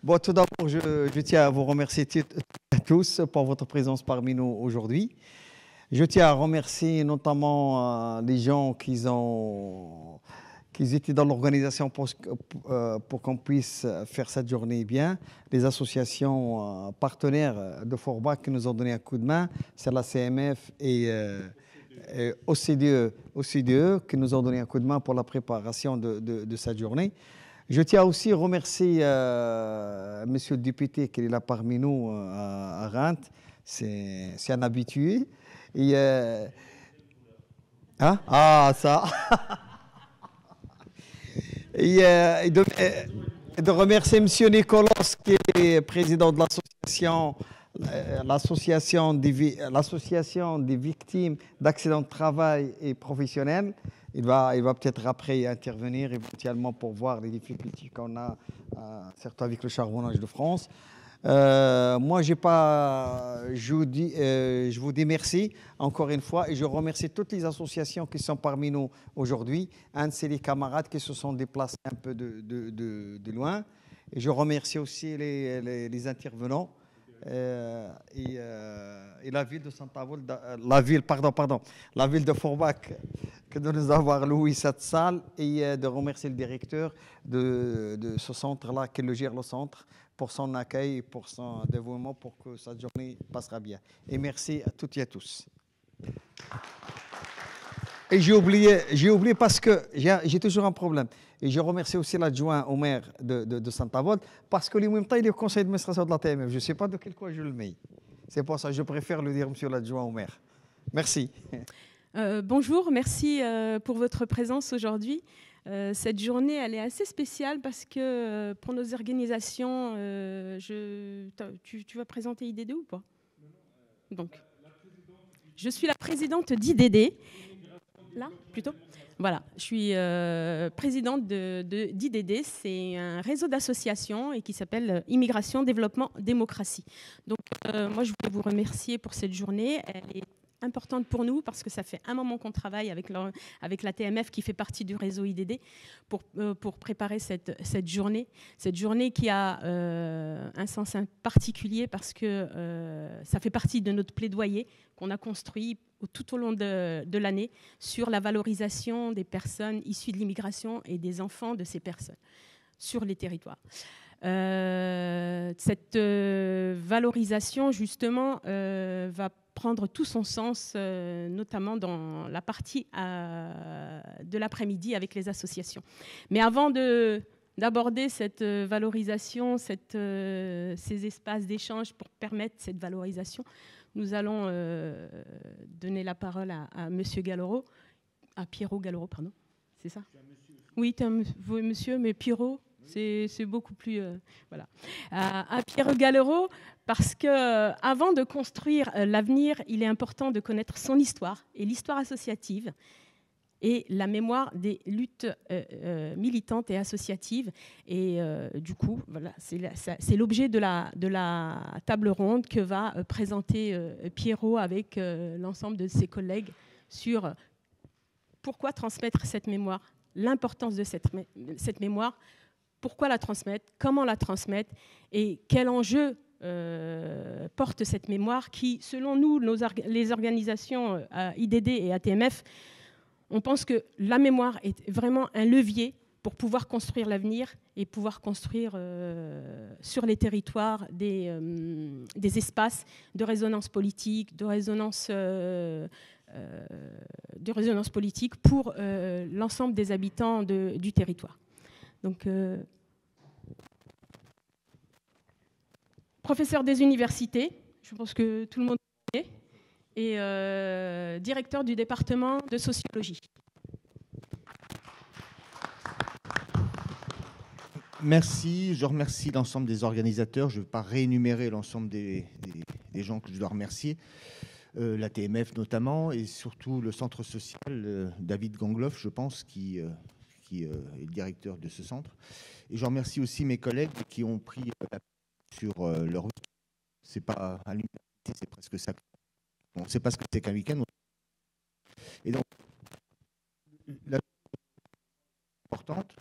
Bon, tout d'abord, je tiens à vous remercier tous pour votre présence parmi nous aujourd'hui. Je tiens à remercier notamment les gens qui étaient dans l'organisation pour qu'on puisse faire cette journée bien. Les associations partenaires de Forbach qui nous ont donné un coup de main, c'est la CMF et OCDE qui nous ont donné un coup de main pour la préparation de cette journée. Je tiens aussi à remercier Monsieur le député qui est là parmi nous à Reims. C'est un habitué. Et, hein? Ah, ça. Et de remercier Monsieur Nicolas, qui est président de l'association des victimes d'accidents de travail et professionnels. Il va peut-être après intervenir éventuellement pour voir les difficultés qu'on a, surtout avec le charbonnage de France. Moi, je vous dis merci encore une fois et je remercie toutes les associations qui sont parmi nous aujourd'hui. C'est les camarades qui se sont déplacés un peu de loin. Et je remercie aussi les intervenants et la ville de Saint-Avold, la ville de Forbach de nous avoir loué cette salle et de remercier le directeur de ce centre-là qui le gère le centre pour son accueil et pour son dévouement pour que cette journée passera bien. Et merci à toutes et à tous. Et j'ai oublié parce que j'ai toujours un problème. Et je remercie aussi l'adjoint au maire de Saint-Avold parce que lui, en même temps, il est au conseil d'administration de la TMF. Je ne sais pas de quel quoi je le mets. C'est pour ça que je préfère le dire, monsieur l'adjoint au maire. Merci. Bonjour, merci pour votre présence aujourd'hui. Cette journée, elle est assez spéciale parce que pour nos organisations, tu vas présenter IDD ou pas? Donc, je suis la présidente d'IDD. Là, plutôt. Voilà, je suis présidente d'IDD. C'est un réseau d'associations et qui s'appelle Immigration, Développement, Démocratie. Donc, moi, je voulais vous remercier pour cette journée. Elle est importante pour nous parce que ça fait un moment qu'on travaille avec la TMF qui fait partie du réseau IDD pour préparer cette journée. Cette journée qui a un sens particulier parce que ça fait partie de notre plaidoyer qu'on a construit tout au long de l'année sur la valorisation des personnes issues de l'immigration et des enfants de ces personnes sur les territoires. Cette valorisation, justement, va prendre tout son sens, notamment dans la partie de l'après-midi avec les associations. Mais avant d'aborder cette valorisation, ces espaces d'échange pour permettre cette valorisation, nous allons donner la parole à Monsieur Gallereau, à Pierrot Gallereau, pardon. C'est ça? Oui, tu es un monsieur, mais Pierrot, c'est beaucoup plus... voilà. À Pierrot Gallereau, parce qu'avant de construire l'avenir, il est important de connaître son histoire et l'histoire associative et la mémoire des luttes militantes et associatives. Et du coup, voilà, c'est l'objet de la table ronde que va présenter Pierrot avec l'ensemble de ses collègues sur pourquoi transmettre cette mémoire, l'importance de cette mémoire, pourquoi la transmettre, comment la transmettre et quel enjeu porte cette mémoire qui, selon nous, les organisations IDD et ATMF, on pense que la mémoire est vraiment un levier pour pouvoir construire l'avenir et pouvoir construire sur les territoires des espaces de résonance politique, de résonance politique pour l'ensemble des habitants du territoire. Donc, professeur des universités, je pense que tout le monde connaît, et directeur du département de sociologie. Merci, je remercie l'ensemble des organisateurs. Je ne vais pas réénumérer l'ensemble des gens que je dois remercier, la TMF notamment, et surtout le centre social David Gangloff, je pense, qui est le directeur de ce centre. Et je remercie aussi mes collègues qui ont pris la sur leur week-end. C'est pas à l'université, c'est presque ça. On ne sait pas ce que c'est qu'un week-end. Et donc, la chose importante.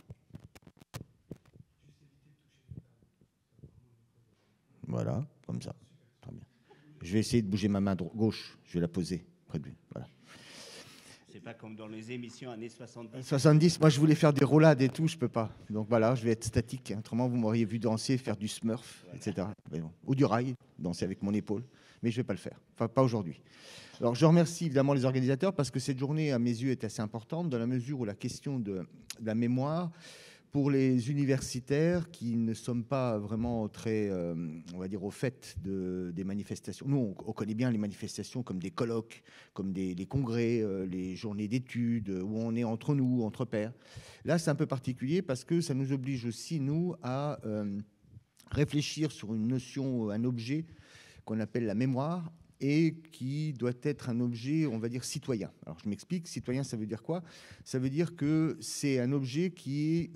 Voilà, comme ça. Très bien. Je vais essayer de bouger ma main gauche. Je vais la poser près de lui. Voilà. C'est pas comme dans les émissions années 70. 70, moi je voulais faire des roulades et tout, je peux pas. Donc voilà, je vais être statique. Autrement, vous m'auriez vu danser, faire du smurf, etc. Mais bon. Ou du rail, danser avec mon épaule. Mais je vais pas le faire. Enfin, pas aujourd'hui. Alors je remercie évidemment les organisateurs parce que cette journée, à mes yeux, est assez importante dans la mesure où la question de la mémoire, pour les universitaires qui ne sommes pas vraiment très, on va dire, au fait des manifestations. Nous, on connaît bien les manifestations comme des colloques, comme des congrès, les journées d'études, où on est entre nous, entre pairs. Là, c'est un peu particulier parce que ça nous oblige aussi, nous, à réfléchir sur une notion, un objet qu'on appelle la mémoire, et qui doit être un objet, on va dire, citoyen. Alors, je m'explique. Citoyen, ça veut dire quoi? Ça veut dire que c'est un objet qui,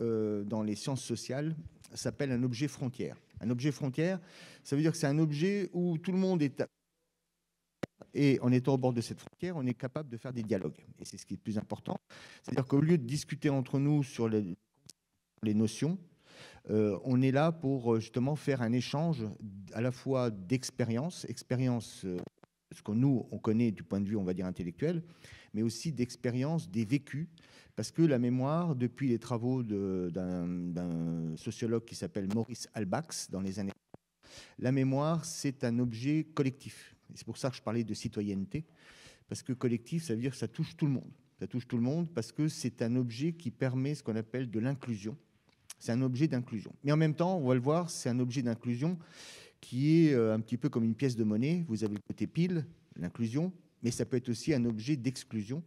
dans les sciences sociales, s'appelle un objet frontière. Un objet frontière, ça veut dire que c'est un objet où tout le monde est... Et en étant au bord de cette frontière, on est capable de faire des dialogues. Et c'est ce qui est le plus important. C'est-à-dire qu'au lieu de discuter entre nous sur les notions, on est là pour justement faire un échange à la fois d'expérience, ce que nous, on connaît du point de vue, on va dire, intellectuel, mais aussi d'expérience des vécus, parce que la mémoire, depuis les travaux d'un sociologue qui s'appelle Maurice Halbach, dans les années... La mémoire, c'est un objet collectif. Et c'est pour ça que je parlais de citoyenneté, parce que collectif, ça veut dire que ça touche tout le monde. Ça touche tout le monde parce que c'est un objet qui permet ce qu'on appelle de l'inclusion. C'est un objet d'inclusion. Mais en même temps, on va le voir, c'est un objet d'inclusion qui est un petit peu comme une pièce de monnaie. Vous avez le côté pile, l'inclusion, mais ça peut être aussi un objet d'exclusion,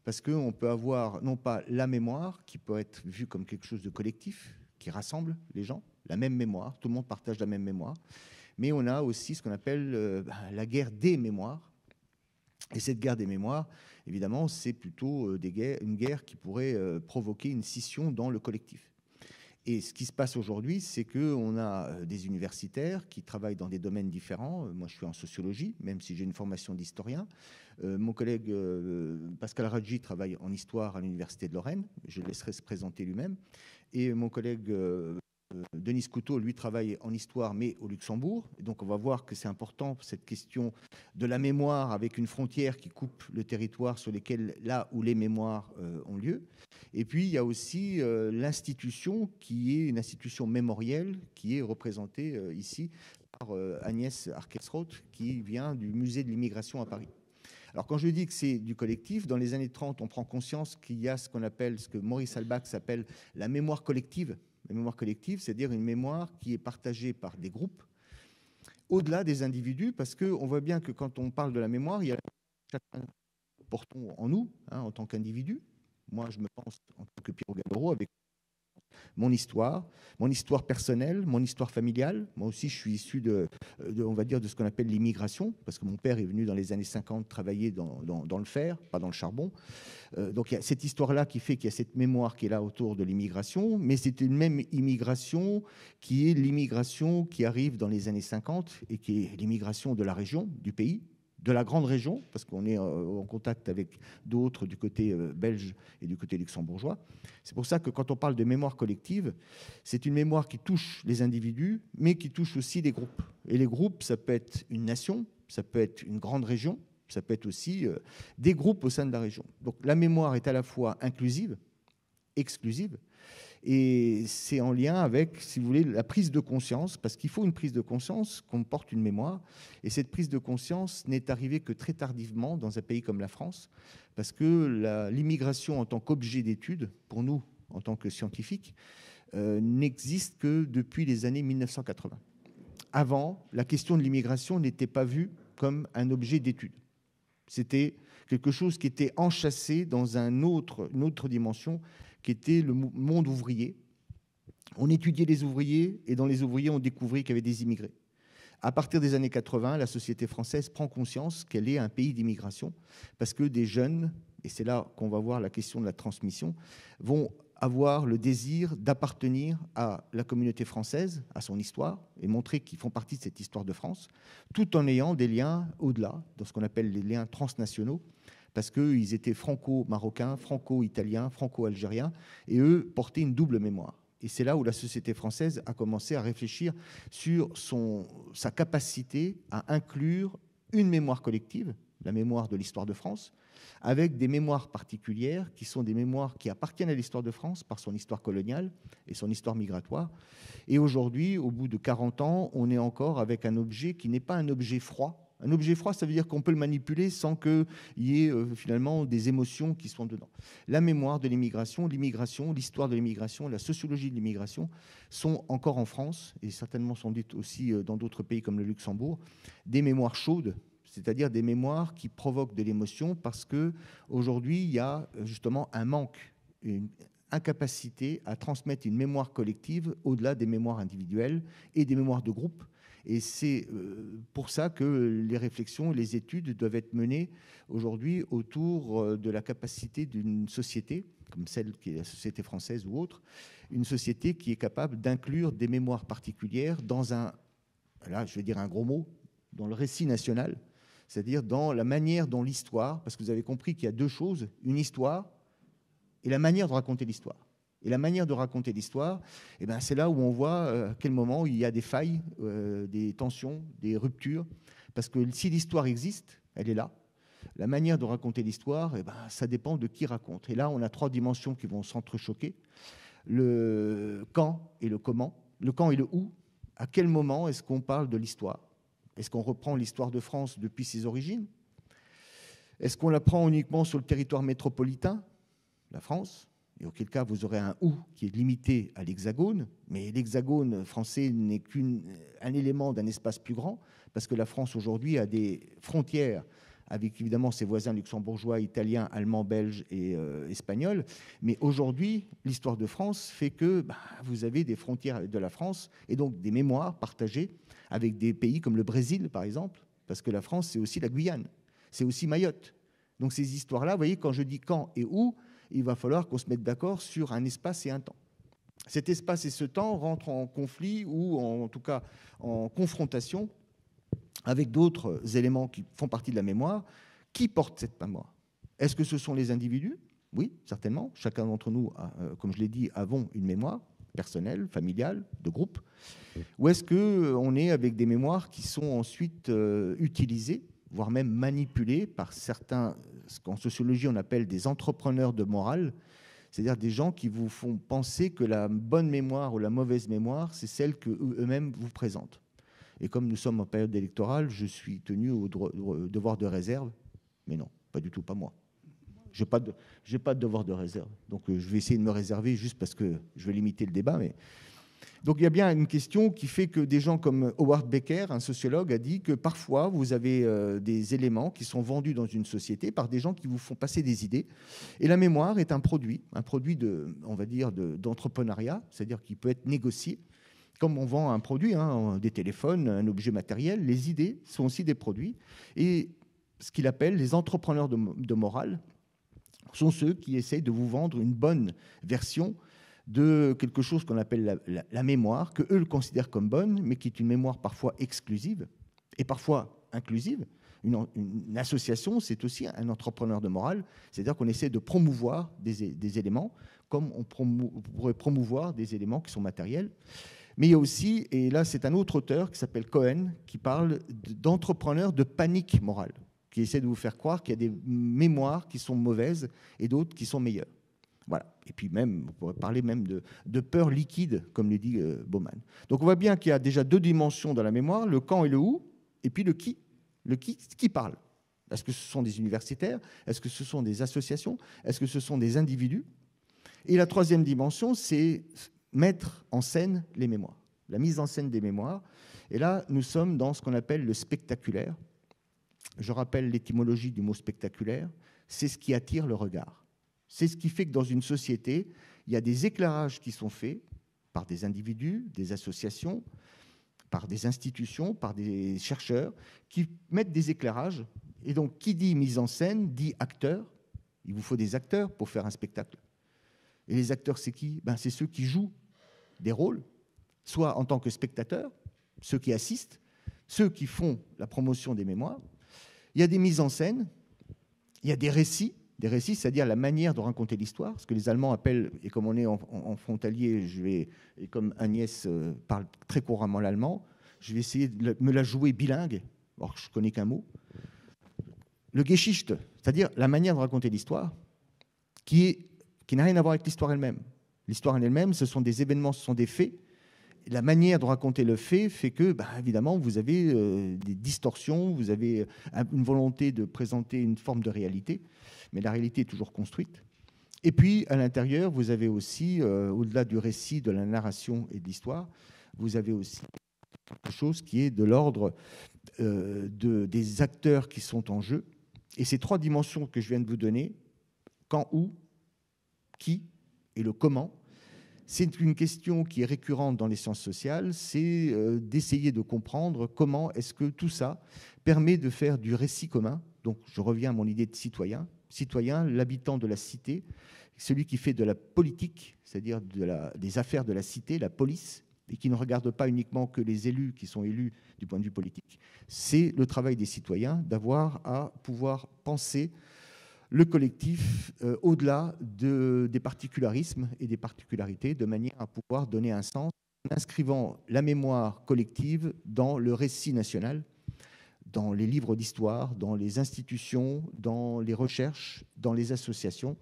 parce qu'on peut avoir non pas la mémoire, qui peut être vue comme quelque chose de collectif, qui rassemble les gens, la même mémoire, tout le monde partage la même mémoire, mais on a aussi ce qu'on appelle la guerre des mémoires. Et cette guerre des mémoires, évidemment, c'est plutôt une guerre qui pourrait provoquer une scission dans le collectif. Et ce qui se passe aujourd'hui, c'est qu'on a des universitaires qui travaillent dans des domaines différents. Moi, je suis en sociologie, même si j'ai une formation d'historien. Mon collègue Pascal Radji travaille en histoire à l'Université de Lorraine. Je le laisserai se présenter lui-même. Et mon collègue Denis Couteau, lui, travaille en histoire, mais au Luxembourg. Et donc, on va voir que c'est important, cette question de la mémoire avec une frontière qui coupe le territoire sur lesquels, là où les mémoires ont lieu. Et puis, il y a aussi l'institution qui est une institution mémorielle qui est représentée ici par Agnès Arquesroth, qui vient du musée de l'immigration à Paris. Alors, quand je dis que c'est du collectif, dans les années 30, on prend conscience qu'il y a ce qu'on appelle, ce que Maurice Halbach s'appelle la mémoire collective. La mémoire collective, c'est-à-dire une mémoire qui est partagée par des groupes, au-delà des individus, parce qu'on voit bien que quand on parle de la mémoire, il y a chacun portons en nous, en tant qu'individu. Moi, je me pense en tant que Pierrot Galoro avec mon histoire personnelle, mon histoire familiale. Moi aussi, je suis issu on va dire, de ce qu'on appelle l'immigration, parce que mon père est venu dans les années 50 travailler dans le fer, pas dans le charbon. Donc, il y a cette histoire-là qui fait qu'il y a cette mémoire qui est là autour de l'immigration, mais c'est une même immigration qui est l'immigration qui arrive dans les années 50 et qui est l'immigration de la région, du pays, de la grande région, parce qu'on est en contact avec d'autres du côté belge et du côté luxembourgeois. C'est pour ça que quand on parle de mémoire collective, c'est une mémoire qui touche les individus, mais qui touche aussi les groupes. Et les groupes, ça peut être une nation, ça peut être une grande région, ça peut être aussi des groupes au sein de la région. Donc la mémoire est à la fois inclusive, exclusive, et c'est en lien avec, si vous voulez, la prise de conscience, parce qu'il faut une prise de conscience qu'on porte une mémoire. Et cette prise de conscience n'est arrivée que très tardivement dans un pays comme la France, parce que l'immigration en tant qu'objet d'étude, pour nous, en tant que scientifiques, n'existe que depuis les années 1980. Avant, la question de l'immigration n'était pas vue comme un objet d'étude. C'était quelque chose qui était enchâssé dans une autre dimension, qui était le monde ouvrier. On étudiait les ouvriers, et dans les ouvriers, on découvrait qu'il y avait des immigrés. À partir des années 80, la société française prend conscience qu'elle est un pays d'immigration, parce que des jeunes, et c'est là qu'on va voir la question de la transmission, vont avoir le désir d'appartenir à la communauté française, à son histoire, et montrer qu'ils font partie de cette histoire de France, tout en ayant des liens au-delà, dans ce qu'on appelle les liens transnationaux, parce qu'ils étaient franco-marocains, franco-italiens, franco-algériens, et eux portaient une double mémoire. Et c'est là où la société française a commencé à réfléchir sur sa capacité à inclure une mémoire collective, la mémoire de l'histoire de France, avec des mémoires particulières qui sont des mémoires qui appartiennent à l'histoire de France par son histoire coloniale et son histoire migratoire. Et aujourd'hui, au bout de 40 ans, on est encore avec un objet qui n'est pas un objet froid. Un objet froid, ça veut dire qu'on peut le manipuler sans qu'il y ait finalement des émotions qui sont dedans. La mémoire de l'immigration, l'histoire de l'immigration, la sociologie de l'immigration sont encore en France, et certainement sont dites aussi dans d'autres pays comme le Luxembourg, des mémoires chaudes, c'est-à-dire des mémoires qui provoquent de l'émotion parce qu'aujourd'hui, il y a justement un manque, une incapacité à transmettre une mémoire collective au-delà des mémoires individuelles et des mémoires de groupe. Et c'est pour ça que les réflexions et les études doivent être menées aujourd'hui autour de la capacité d'une société, comme celle qui est la société française ou autre, une société qui est capable d'inclure des mémoires particulières dans là je vais dire un gros mot, dans le récit national, c'est-à-dire dans la manière dont l'histoire, parce que vous avez compris qu'il y a deux choses, une histoire et la manière de raconter l'histoire. Et la manière de raconter l'histoire, eh ben, c'est là où on voit à quel moment il y a des failles, des tensions, des ruptures. Parce que si l'histoire existe, elle est là. La manière de raconter l'histoire, eh ben, ça dépend de qui raconte. Et là, on a trois dimensions qui vont s'entrechoquer. Le quand et le comment. Le quand et le où. À quel moment est-ce qu'on parle de l'histoire? Est-ce qu'on reprend l'histoire de France depuis ses origines? Est-ce qu'on la prend uniquement sur le territoire métropolitain, la France? Et auquel cas, vous aurez un « ou » qui est limité à l'hexagone, mais l'hexagone français n'est qu'un élément d'un espace plus grand, parce que la France aujourd'hui a des frontières avec évidemment ses voisins luxembourgeois, italiens, allemands, belges et espagnols. Mais aujourd'hui, l'histoire de France fait que vous avez des frontières de la France et donc des mémoires partagées avec des pays comme le Brésil, par exemple, parce que la France, c'est aussi la Guyane, c'est aussi Mayotte. Donc ces histoires-là, vous voyez, quand je dis quand et où, il va falloir qu'on se mette d'accord sur un espace et un temps. Cet espace et ce temps rentrent en conflit ou en tout cas en confrontation avec d'autres éléments qui font partie de la mémoire. Qui porte cette mémoire? Est-ce que ce sont les individus? Oui, certainement. Chacun d'entre nous, comme je l'ai dit, avons une mémoire personnelle, familiale, de groupe. Ou est-ce qu'on est avec des mémoires qui sont ensuite utilisées, voire même manipulées par certains, ce qu'en sociologie on appelle des entrepreneurs de morale, c'est-à-dire des gens qui vous font penser que la bonne mémoire ou la mauvaise mémoire, c'est celle qu'eux-mêmes vous présentent. Et comme nous sommes en période électorale, je suis tenu au devoir de réserve, mais non, pas du tout, pas moi. Je n'ai pas de devoir de réserve, donc je vais essayer de me réserver juste parce que je vais limiter le débat, mais... Donc il y a bien une question qui fait que des gens comme Howard Becker, un sociologue, a dit que parfois vous avez des éléments qui sont vendus dans une société par des gens qui vous font passer des idées. Et la mémoire est un produit on va dire, d'entrepreneuriat, c'est-à-dire qui peut être négocié. Comme on vend un produit, des téléphones, un objet matériel, les idées sont aussi des produits. Et ce qu'il appelle les entrepreneurs de morale sont ceux qui essayent de vous vendre une bonne version de quelque chose qu'on appelle la mémoire, que eux le considèrent comme bonne, mais qui est une mémoire parfois exclusive et parfois inclusive. Une association, c'est aussi un entrepreneur de morale, c'est-à-dire qu'on essaie de promouvoir des éléments comme on pourrait promouvoir des éléments qui sont matériels. Mais il y a aussi, et là c'est un autre auteur qui s'appelle Cohen, qui parle d'entrepreneurs de panique morale, qui essaie de vous faire croire qu'il y a des mémoires qui sont mauvaises et d'autres qui sont meilleures. Voilà. Et puis même, on pourrait parler même de peur liquide, comme le dit Bauman. Donc on voit bien qu'il y a déjà deux dimensions dans la mémoire, le quand et le où, et puis le qui. Le qui parle? Est-ce que ce sont des universitaires? Est-ce que ce sont des associations? Est-ce que ce sont des individus? Et la troisième dimension, c'est mettre en scène les mémoires, la mise en scène des mémoires. Et là, nous sommes dans ce qu'on appelle le spectaculaire. Je rappelle l'étymologie du mot spectaculaire, c'est ce qui attire le regard. C'est ce qui fait que dans une société, il y a des éclairages qui sont faits par des individus, des associations, par des institutions, par des chercheurs, qui mettent des éclairages. Et donc, qui dit mise en scène, dit acteur. Il vous faut des acteurs pour faire un spectacle. Et les acteurs, c'est qui? C'est ceux qui jouent des rôles, soit en tant que spectateurs, ceux qui assistent, ceux qui font la promotion des mémoires. Il y a des mises en scène, il y a des récits. des récits, c'est-à-dire la manière de raconter l'histoire, ce que les Allemands appellent, et comme on est en frontalier, et comme Agnès parle très couramment l'allemand, je vais essayer de me la jouer bilingue, alors que je ne connais qu'un mot. Le Geschichte, c'est-à-dire la manière de raconter l'histoire, qui n'a rien à voir avec l'histoire elle-même. L'histoire en elle-même, ce sont des événements, ce sont des faits. La manière de raconter le fait fait que, évidemment, vous avez des distorsions, vous avez une volonté de présenter une forme de réalité, mais la réalité est toujours construite. Et puis, à l'intérieur, vous avez aussi, au-delà du récit, de la narration et de l'histoire, vous avez aussi quelque chose qui est de l'ordre des acteurs qui sont en jeu. Et ces trois dimensions que je viens de vous donner, quand, où, qui et le comment, c'est une question qui est récurrente dans les sciences sociales, c'est d'essayer de comprendre comment est-ce que tout ça permet de faire du récit commun. Donc je reviens à mon idée de citoyen. Citoyen, l'habitant de la cité, celui qui fait de la politique, c'est-à-dire des affaires de la cité, la police, et qui ne regarde pas uniquement que les élus qui sont élus du point de vue politique. C'est le travail des citoyens d'avoir à pouvoir penser le collectif au-delà des particularismes et des particularités, de manière à pouvoir donner un sens en inscrivant la mémoire collective dans le récit national, dans les livres d'histoire, dans les institutions, dans les recherches, dans les associations.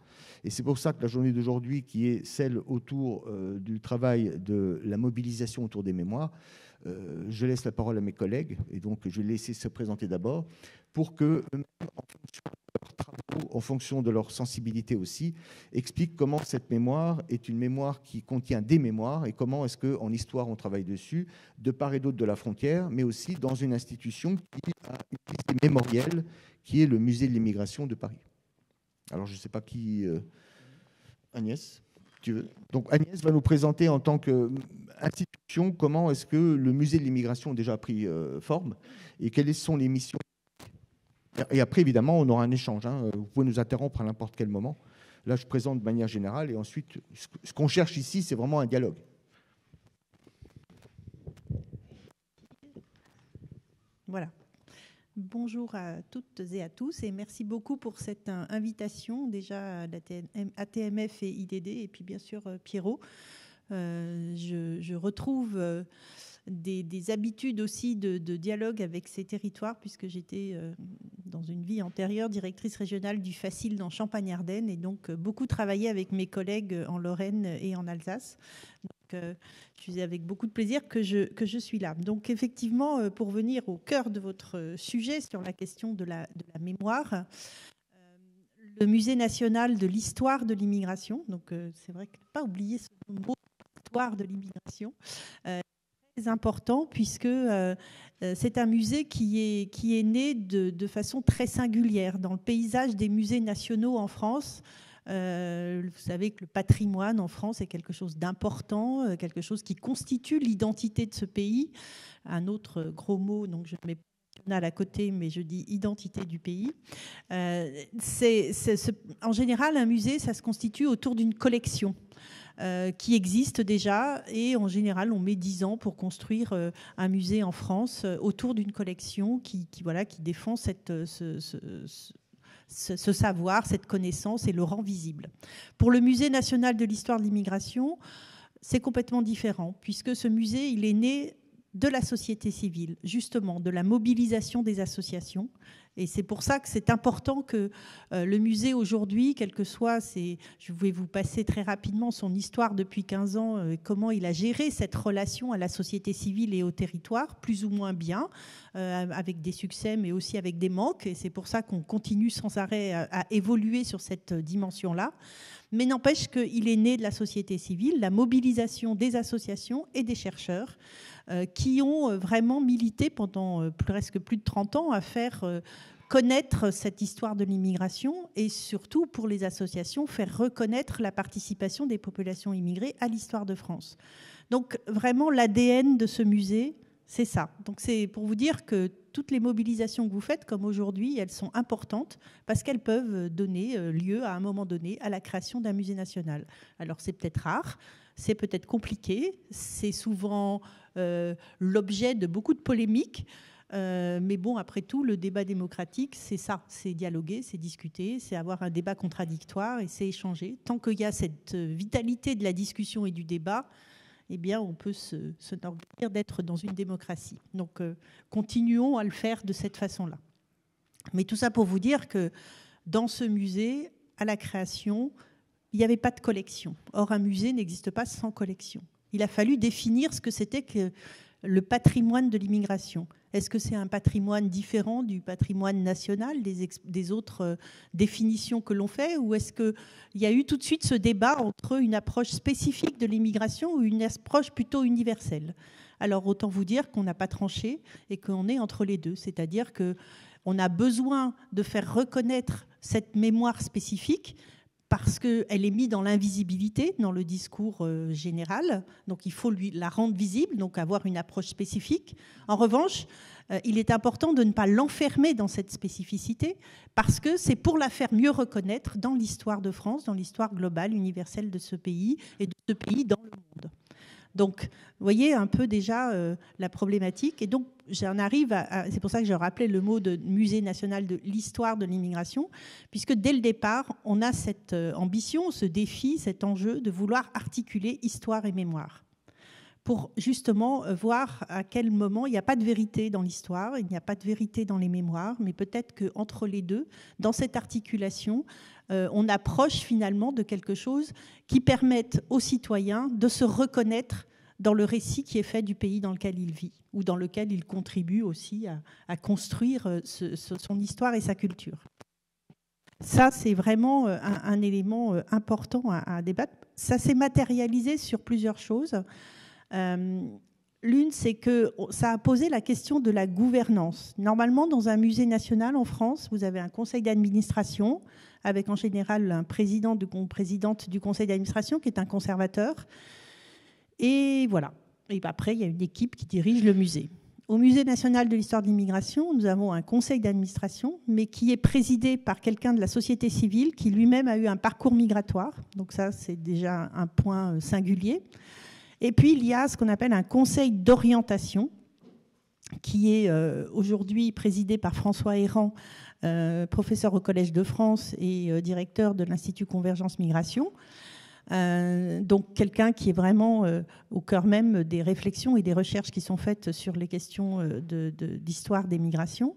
Et c'est pour ça que la journée d'aujourd'hui, qui est celle autour du travail de la mobilisation autour des mémoires, je laisse la parole à mes collègues, et donc je vais laisser se présenter d'abord, pour que, en fonction de leurs travaux, en fonction de leur sensibilité aussi, expliquent comment cette mémoire est une mémoire qui contient des mémoires et comment est-ce qu'en histoire on travaille dessus, de part et d'autre de la frontière, mais aussi dans une institution qui a une liste mémorielle, qui est le Musée de l'immigration de Paris. Alors je ne sais pas qui... Agnès, tu veux? Donc Agnès va nous présenter en tant qu'institution comment est-ce que le Musée de l'immigration a déjà pris forme et quelles sont les missions. Et après, évidemment, on aura un échange. Vous pouvez nous interrompre à n'importe quel moment. Là, je présente de manière générale. Et ensuite, ce qu'on cherche ici, c'est vraiment un dialogue. Voilà. Bonjour à toutes et à tous. Et merci beaucoup pour cette invitation, déjà à ATMF et IDD, et puis bien sûr Pierrot. Je retrouve... des habitudes aussi de dialogue avec ces territoires, puisque j'étais dans une vie antérieure directrice régionale du Facile dans Champagne-Ardenne, et donc beaucoup travaillé avec mes collègues en Lorraine et en Alsace. Donc, je faisais avec beaucoup de plaisir que je suis là. Donc effectivement, pour venir au cœur de votre sujet sur la question de la mémoire, le Musée national de l'histoire de l'immigration, donc c'est vrai qu'il ne faut pas oublier ce mot, histoire de l'immigration, très important, puisque c'est un musée qui est né de façon très singulière dans le paysage des musées nationaux en France. Vous savez que le patrimoine en France est quelque chose d'important, quelque chose qui constitue l'identité de ce pays. Un autre gros mot, donc je mets national à côté, mais je dis identité du pays. En général, un musée, ça se constitue autour d'une collection qui existe déjà, et en général on met 10 ans pour construire un musée en France autour d'une collection qui défend ce savoir, cette connaissance, et le rend visible. Pour le Musée national de l'histoire de l'immigration, c'est complètement différent, puisque ce musée, il est né de la société civile, justement, de la mobilisation des associations. Et c'est pour ça que c'est important que le musée aujourd'hui, quel que soit, je vais vous passer très rapidement son histoire depuis 15 ans, comment il a géré cette relation à la société civile et au territoire, plus ou moins bien, avec des succès, mais aussi avec des manques. Et c'est pour ça qu'on continue sans arrêt à évoluer sur cette dimension-là. Mais n'empêche qu'il est né de la société civile, la mobilisation des associations et des chercheurs qui ont vraiment milité pendant presque plus de 30 ans à faire connaître cette histoire de l'immigration, et surtout pour les associations, faire reconnaître la participation des populations immigrées à l'histoire de France. Donc vraiment l'ADN de ce musée, c'est ça. Donc c'est pour vous dire que toutes les mobilisations que vous faites, comme aujourd'hui, elles sont importantes parce qu'elles peuvent donner lieu à un moment donné à la création d'un musée national. Alors c'est peut-être rare, c'est peut-être compliqué, c'est souvent l'objet de beaucoup de polémiques, Mais bon, après tout, le débat démocratique, c'est ça, c'est dialoguer, c'est discuter, c'est avoir un débat contradictoire et c'est échanger. Tant qu'il y a cette vitalité de la discussion et du débat, eh bien, on peut se enorgueillir d'être dans une démocratie. Donc, continuons à le faire de cette façon-là. Mais tout ça pour vous dire que dans ce musée, à la création, il n'y avait pas de collection. Or, un musée n'existe pas sans collection. Il a fallu définir ce que c'était que le patrimoine de l'immigration. Est-ce que c'est un patrimoine différent du patrimoine national, des autres définitions que l'on fait, ou est-ce qu'il y a eu tout de suite ce débat entre une approche spécifique de l'immigration ou une approche plutôt universelle? Alors autant vous dire qu'on n'a pas tranché et qu'on est entre les deux, c'est-à-dire qu'on a besoin de faire reconnaître cette mémoire spécifique parce qu'elle est mise dans l'invisibilité, dans le discours général. Donc il faut la rendre visible, donc avoir une approche spécifique. En revanche, il est important de ne pas l'enfermer dans cette spécificité, parce que c'est pour la faire mieux reconnaître dans l'histoire de France, dans l'histoire globale, universelle de ce pays, et de ce pays dans le monde. Donc, vous voyez un peu déjà la problématique. Et donc, j'en arrive c'est pour ça que je rappelais le mot de musée national de l'histoire de l'immigration, puisque dès le départ, on a cette ambition, ce défi, cet enjeu de vouloir articuler histoire et mémoire, pour justement voir à quel moment il n'y a pas de vérité dans l'histoire, il n'y a pas de vérité dans les mémoires, mais peut-être qu'entre les deux, dans cette articulation, on approche finalement de quelque chose qui permette aux citoyens de se reconnaître dans le récit qui est fait du pays dans lequel il vit, ou dans lequel il contribue aussi à construire son histoire et sa culture. Ça, c'est vraiment un élément important à débattre. Ça s'est matérialisé sur plusieurs choses. L'une, c'est que ça a posé la question de la gouvernance. Normalement, dans un musée national en France, vous avez un conseil d'administration avec en général un président ou présidente du conseil d'administration qui est un conservateur. Et voilà. Et après, il y a une équipe qui dirige le musée. Au Musée national de l'histoire de l'immigration, nous avons un conseil d'administration, mais qui est présidé par quelqu'un de la société civile qui lui-même a eu un parcours migratoire. Donc ça, c'est déjà un point singulier. Et puis, il y a ce qu'on appelle un conseil d'orientation, qui est aujourd'hui présidé par François Errand, professeur au Collège de France et directeur de l'Institut Convergence Migration. Donc quelqu'un qui est vraiment au cœur même des réflexions et des recherches qui sont faites sur les questions d'histoire des migrations.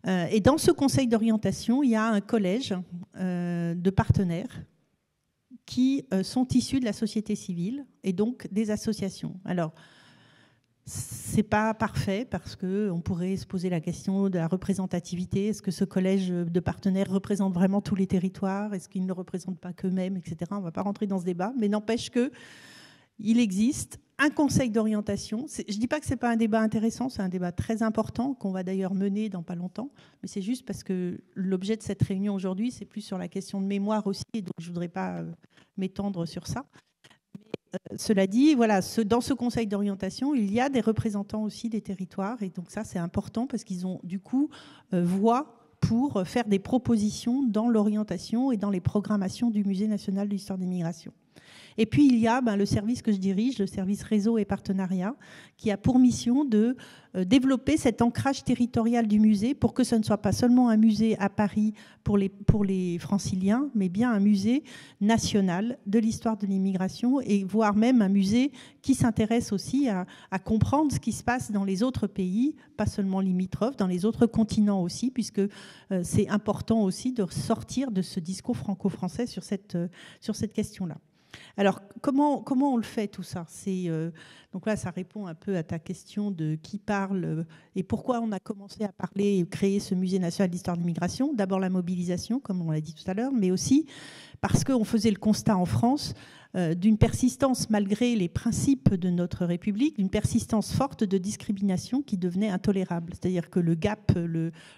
Et dans ce conseil d'orientation, il y a un collège de partenaires qui sont issus de la société civile et donc des associations. Alors, c'est pas parfait parce qu'on pourrait se poser la question de la représentativité. Est-ce que ce collège de partenaires représente vraiment tous les territoires? Est-ce qu'ils ne représentent pas qu'eux-mêmes, etc. On ne va pas rentrer dans ce débat, mais n'empêche qu'il existe un conseil d'orientation. Je ne dis pas que ce n'est pas un débat intéressant, c'est un débat très important qu'on va d'ailleurs mener dans pas longtemps, mais c'est juste parce que l'objet de cette réunion aujourd'hui, c'est plus sur la question de mémoire aussi, et donc je ne voudrais pas m'étendre sur ça. Cela dit, voilà, dans ce conseil d'orientation, il y a des représentants aussi des territoires. Et donc ça, c'est important parce qu'ils ont du coup voix pour faire des propositions dans l'orientation et dans les programmations du Musée national de l'histoire des migrations. Et puis, il y a le service que je dirige, le service réseau et partenariat, qui a pour mission de développer cet ancrage territorial du musée pour que ce ne soit pas seulement un musée à Paris pour les franciliens, mais bien un musée national de l'histoire de l'immigration et voire même un musée qui s'intéresse aussi à comprendre ce qui se passe dans les autres pays, pas seulement limitrophes, dans les autres continents aussi, puisque c'est important aussi de sortir de ce discours franco-français sur cette question-là. Alors, comment on le fait tout ça? Donc là, ça répond un peu à ta question de qui parle et pourquoi on a commencé à parler et créer ce musée national d'histoire de l'immigration. D'abord la mobilisation, comme on l'a dit tout à l'heure, mais aussi parce qu'on faisait le constat en France d'une persistance, malgré les principes de notre République, d'une persistance forte de discrimination qui devenait intolérable. C'est-à-dire que le gap,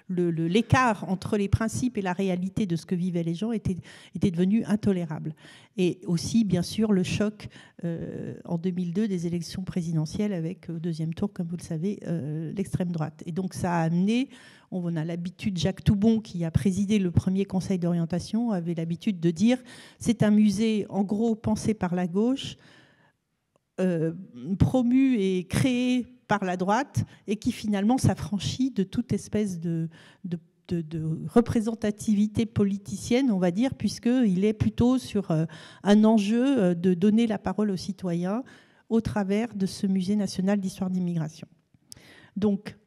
l'écart entre les principes et la réalité de ce que vivaient les gens était devenu intolérable. Et aussi, bien sûr, le choc en 2002 des élections présidentielles avec, au deuxième tour, comme vous le savez, l'extrême droite. Et donc ça a amené, on a l'habitude, Jacques Toubon, qui a présidé le premier conseil d'orientation, avait l'habitude de dire c'est un musée, en gros, pensé par la gauche, promu et créé par la droite et qui finalement s'affranchit de toute espèce de représentativité politicienne, on va dire, puisqu'il est plutôt sur un enjeu de donner la parole aux citoyens au travers de ce musée national d'histoire d'immigration. Donc,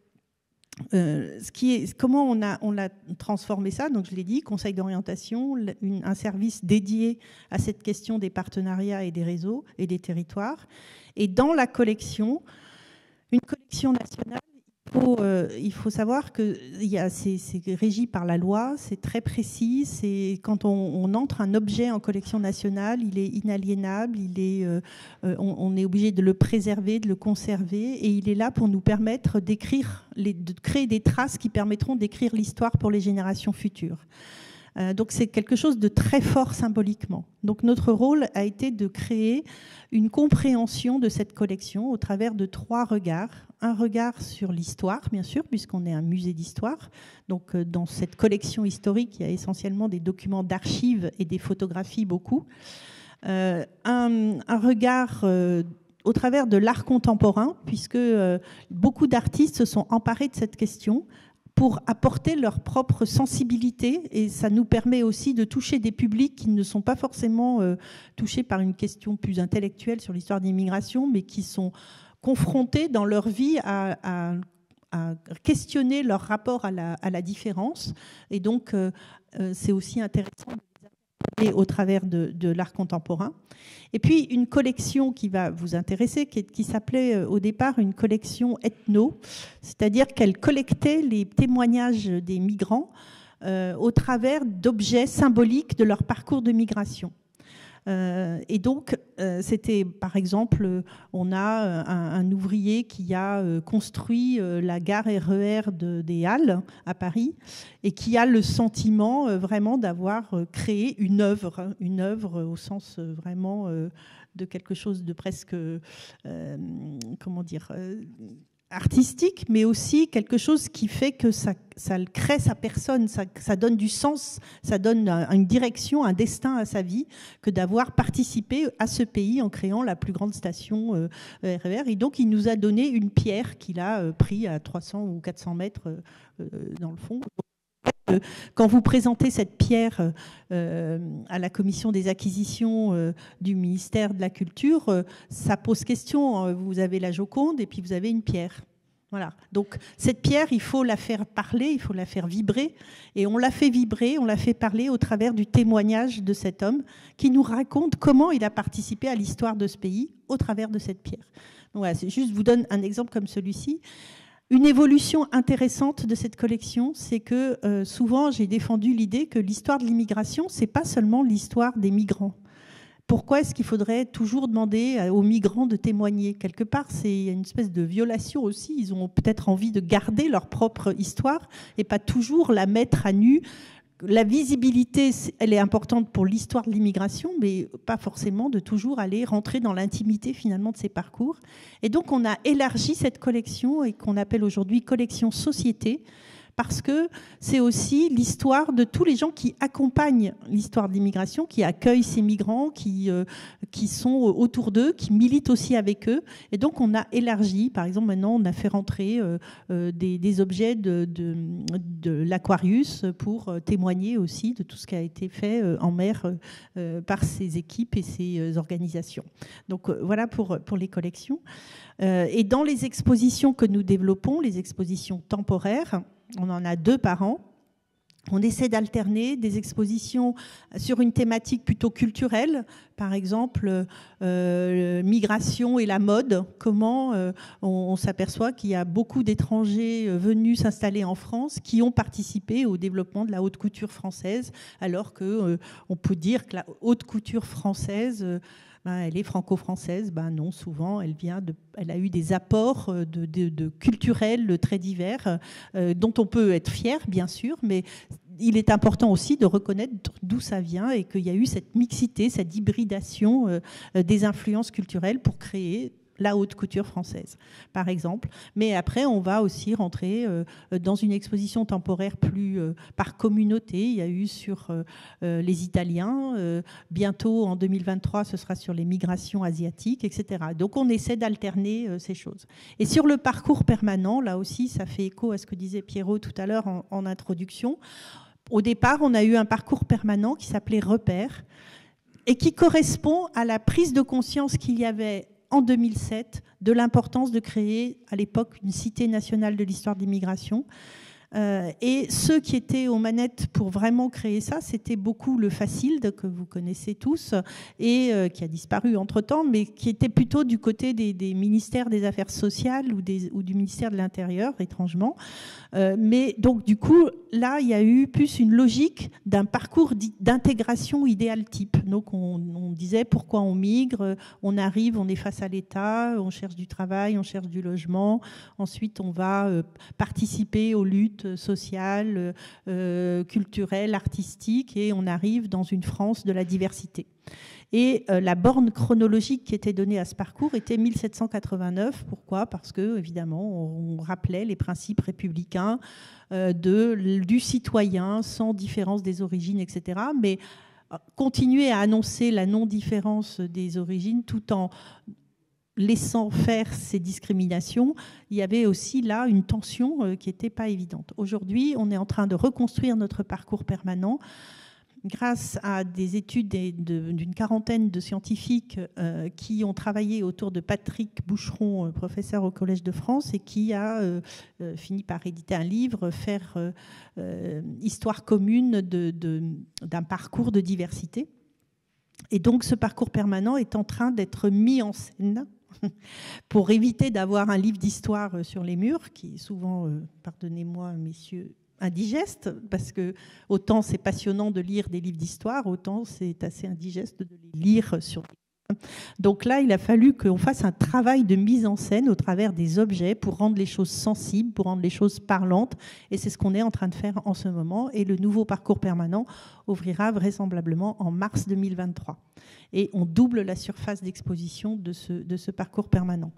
comment on a transformé ça? Donc, je l'ai dit, conseil d'orientation, un service dédié à cette question des partenariats et des réseaux et des territoires. Et dans la collection, une collection nationale, il faut savoir que c'est régi par la loi, c'est très précis. Quand on entre un objet en collection nationale, il est inaliénable, on est obligé de le préserver, de le conserver, et il est là pour nous permettre de créer des traces qui permettront d'écrire l'histoire pour les générations futures. Donc c'est quelque chose de très fort symboliquement. Donc notre rôle a été de créer une compréhension de cette collection au travers de 3 regards. Un regard sur l'histoire, bien sûr, puisqu'on est un musée d'histoire. Donc dans cette collection historique, il y a essentiellement des documents d'archives et des photographies, beaucoup. Un regard au travers de l'art contemporain, puisque beaucoup d'artistes se sont emparés de cette question pour apporter leur propre sensibilité, et ça nous permet aussi de toucher des publics qui ne sont pas forcément touchés par une question plus intellectuelle sur l'histoire de l'immigration, mais qui sont confrontés dans leur vie à questionner leur rapport à la différence. Et donc, c'est aussi intéressant au travers de l'art contemporain. Et puis une collection qui va vous intéresser, qui s'appelait au départ une collection ethno, c'est-à-dire qu'elle collectait les témoignages des migrants au travers d'objets symboliques de leur parcours de migration. Et donc, c'était, par exemple, on a un ouvrier qui a construit la gare RER des Halles à Paris et qui a le sentiment vraiment d'avoir créé une œuvre au sens vraiment de quelque chose de presque, comment dire, artistique, mais aussi quelque chose qui fait que ça crée sa personne, ça donne du sens, ça donne une direction, un destin à sa vie, que d'avoir participé à ce pays en créant la plus grande station RER. Et donc, il nous a donné une pierre qu'il a pris à 300 ou 400 mètres dans le fond. Quand vous présentez cette pierre à la commission des acquisitions du ministère de la Culture, ça pose question. Vous avez la Joconde et puis vous avez une pierre. Voilà. Donc cette pierre, il faut la faire parler, il faut la faire vibrer. Et on l'a fait vibrer, on l'a fait parler au travers du témoignage de cet homme qui nous raconte comment il a participé à l'histoire de ce pays au travers de cette pierre. Donc voilà, c'est juste, je vous donne un exemple comme celui-ci. Une évolution intéressante de cette collection, c'est que souvent j'ai défendu l'idée que l'histoire de l'immigration, c'est pas seulement l'histoire des migrants. Pourquoi est-ce qu'il faudrait toujours demander aux migrants de témoigner? Quelque part, c'est une espèce de violation aussi. Ils ont peut-être envie de garder leur propre histoire et pas toujours la mettre à nu. La visibilité, elle est importante pour l'histoire de l'immigration, mais pas forcément de toujours aller rentrer dans l'intimité finalement de ces parcours. Et donc, on a élargi cette collection et qu'on appelle aujourd'hui collection société, parce que c'est aussi l'histoire de tous les gens qui accompagnent l'histoire de l'immigration, qui accueillent ces migrants, qui sont autour d'eux, qui militent aussi avec eux. Et donc, on a élargi. Par exemple, maintenant, on a fait rentrer des objets de l'Aquarius pour témoigner aussi de tout ce qui a été fait en mer par ces équipes et ces organisations. Donc, voilà pour les collections. Et dans les expositions que nous développons, les expositions temporaires, on en a 2 par an. On essaie d'alterner des expositions sur une thématique plutôt culturelle, par exemple migration et la mode. Comment on s'aperçoit qu'il y a beaucoup d'étrangers venus s'installer en France qui ont participé au développement de la haute couture française, alors qu'on peut dire que la haute couture française... elle est franco-française. Non, souvent, elle a eu des apports de culturels très divers, dont on peut être fier, bien sûr, mais il est important aussi de reconnaître d'où ça vient et qu'il y a eu cette mixité, cette hybridation des influences culturelles pour créer la haute couture française, par exemple. Mais après, on va aussi rentrer dans une exposition temporaire plus par communauté. Il y a eu sur les Italiens. Bientôt, en 2023, ce sera sur les migrations asiatiques, etc. Donc, on essaie d'alterner ces choses. Et sur le parcours permanent, là aussi, ça fait écho à ce que disait Pierrot tout à l'heure en introduction. Au départ, on a eu un parcours permanent qui s'appelait Repères et qui correspond à la prise de conscience qu'il y avait en 2007 de l'importance de créer à l'époque une cité nationale de l'histoire de l'immigration. Et ceux qui étaient aux manettes pour vraiment créer ça, c'était beaucoup le Facilde, que vous connaissez tous, et qui a disparu entre-temps, mais qui était plutôt du côté des ministères des Affaires sociales ou du ministère de l'Intérieur, étrangement. Mais donc, du coup, là, il y a eu plus une logique d'un parcours d'intégration idéal type. Donc, on disait pourquoi on migre, on arrive, on est face à l'État, on cherche du travail, on cherche du logement. Ensuite, on va participer aux luttes sociales, culturelles, artistiques, et on arrive dans une France de la diversité. Et la borne chronologique qui était donnée à ce parcours était 1789. Pourquoi ? Parce que, évidemment, on rappelait les principes républicains du citoyen sans différence des origines, etc. Mais continuer à annoncer la non-différence des origines tout en laissant faire ces discriminations, il y avait aussi là une tension qui n'était pas évidente. Aujourd'hui, on est en train de reconstruire notre parcours permanent grâce à des études d'une quarantaine de scientifiques qui ont travaillé autour de Patrick Boucheron, professeur au Collège de France, et qui a fini par éditer un livre, faire histoire commune d'un parcours de diversité. Et donc ce parcours permanent est en train d'être mis en scène pour éviter d'avoir un livre d'histoire sur les murs, qui est souvent, pardonnez-moi messieurs, indigeste, parce que autant c'est passionnant de lire des livres d'histoire, autant c'est assez indigeste de les lire sur les... Donc là, il a fallu qu'on fasse un travail de mise en scène au travers des objets pour rendre les choses sensibles, pour rendre les choses parlantes, et c'est ce qu'on est en train de faire en ce moment, et le nouveau parcours permanent ouvrira vraisemblablement en mars 2023. Et on double la surface d'exposition de ce parcours permanent.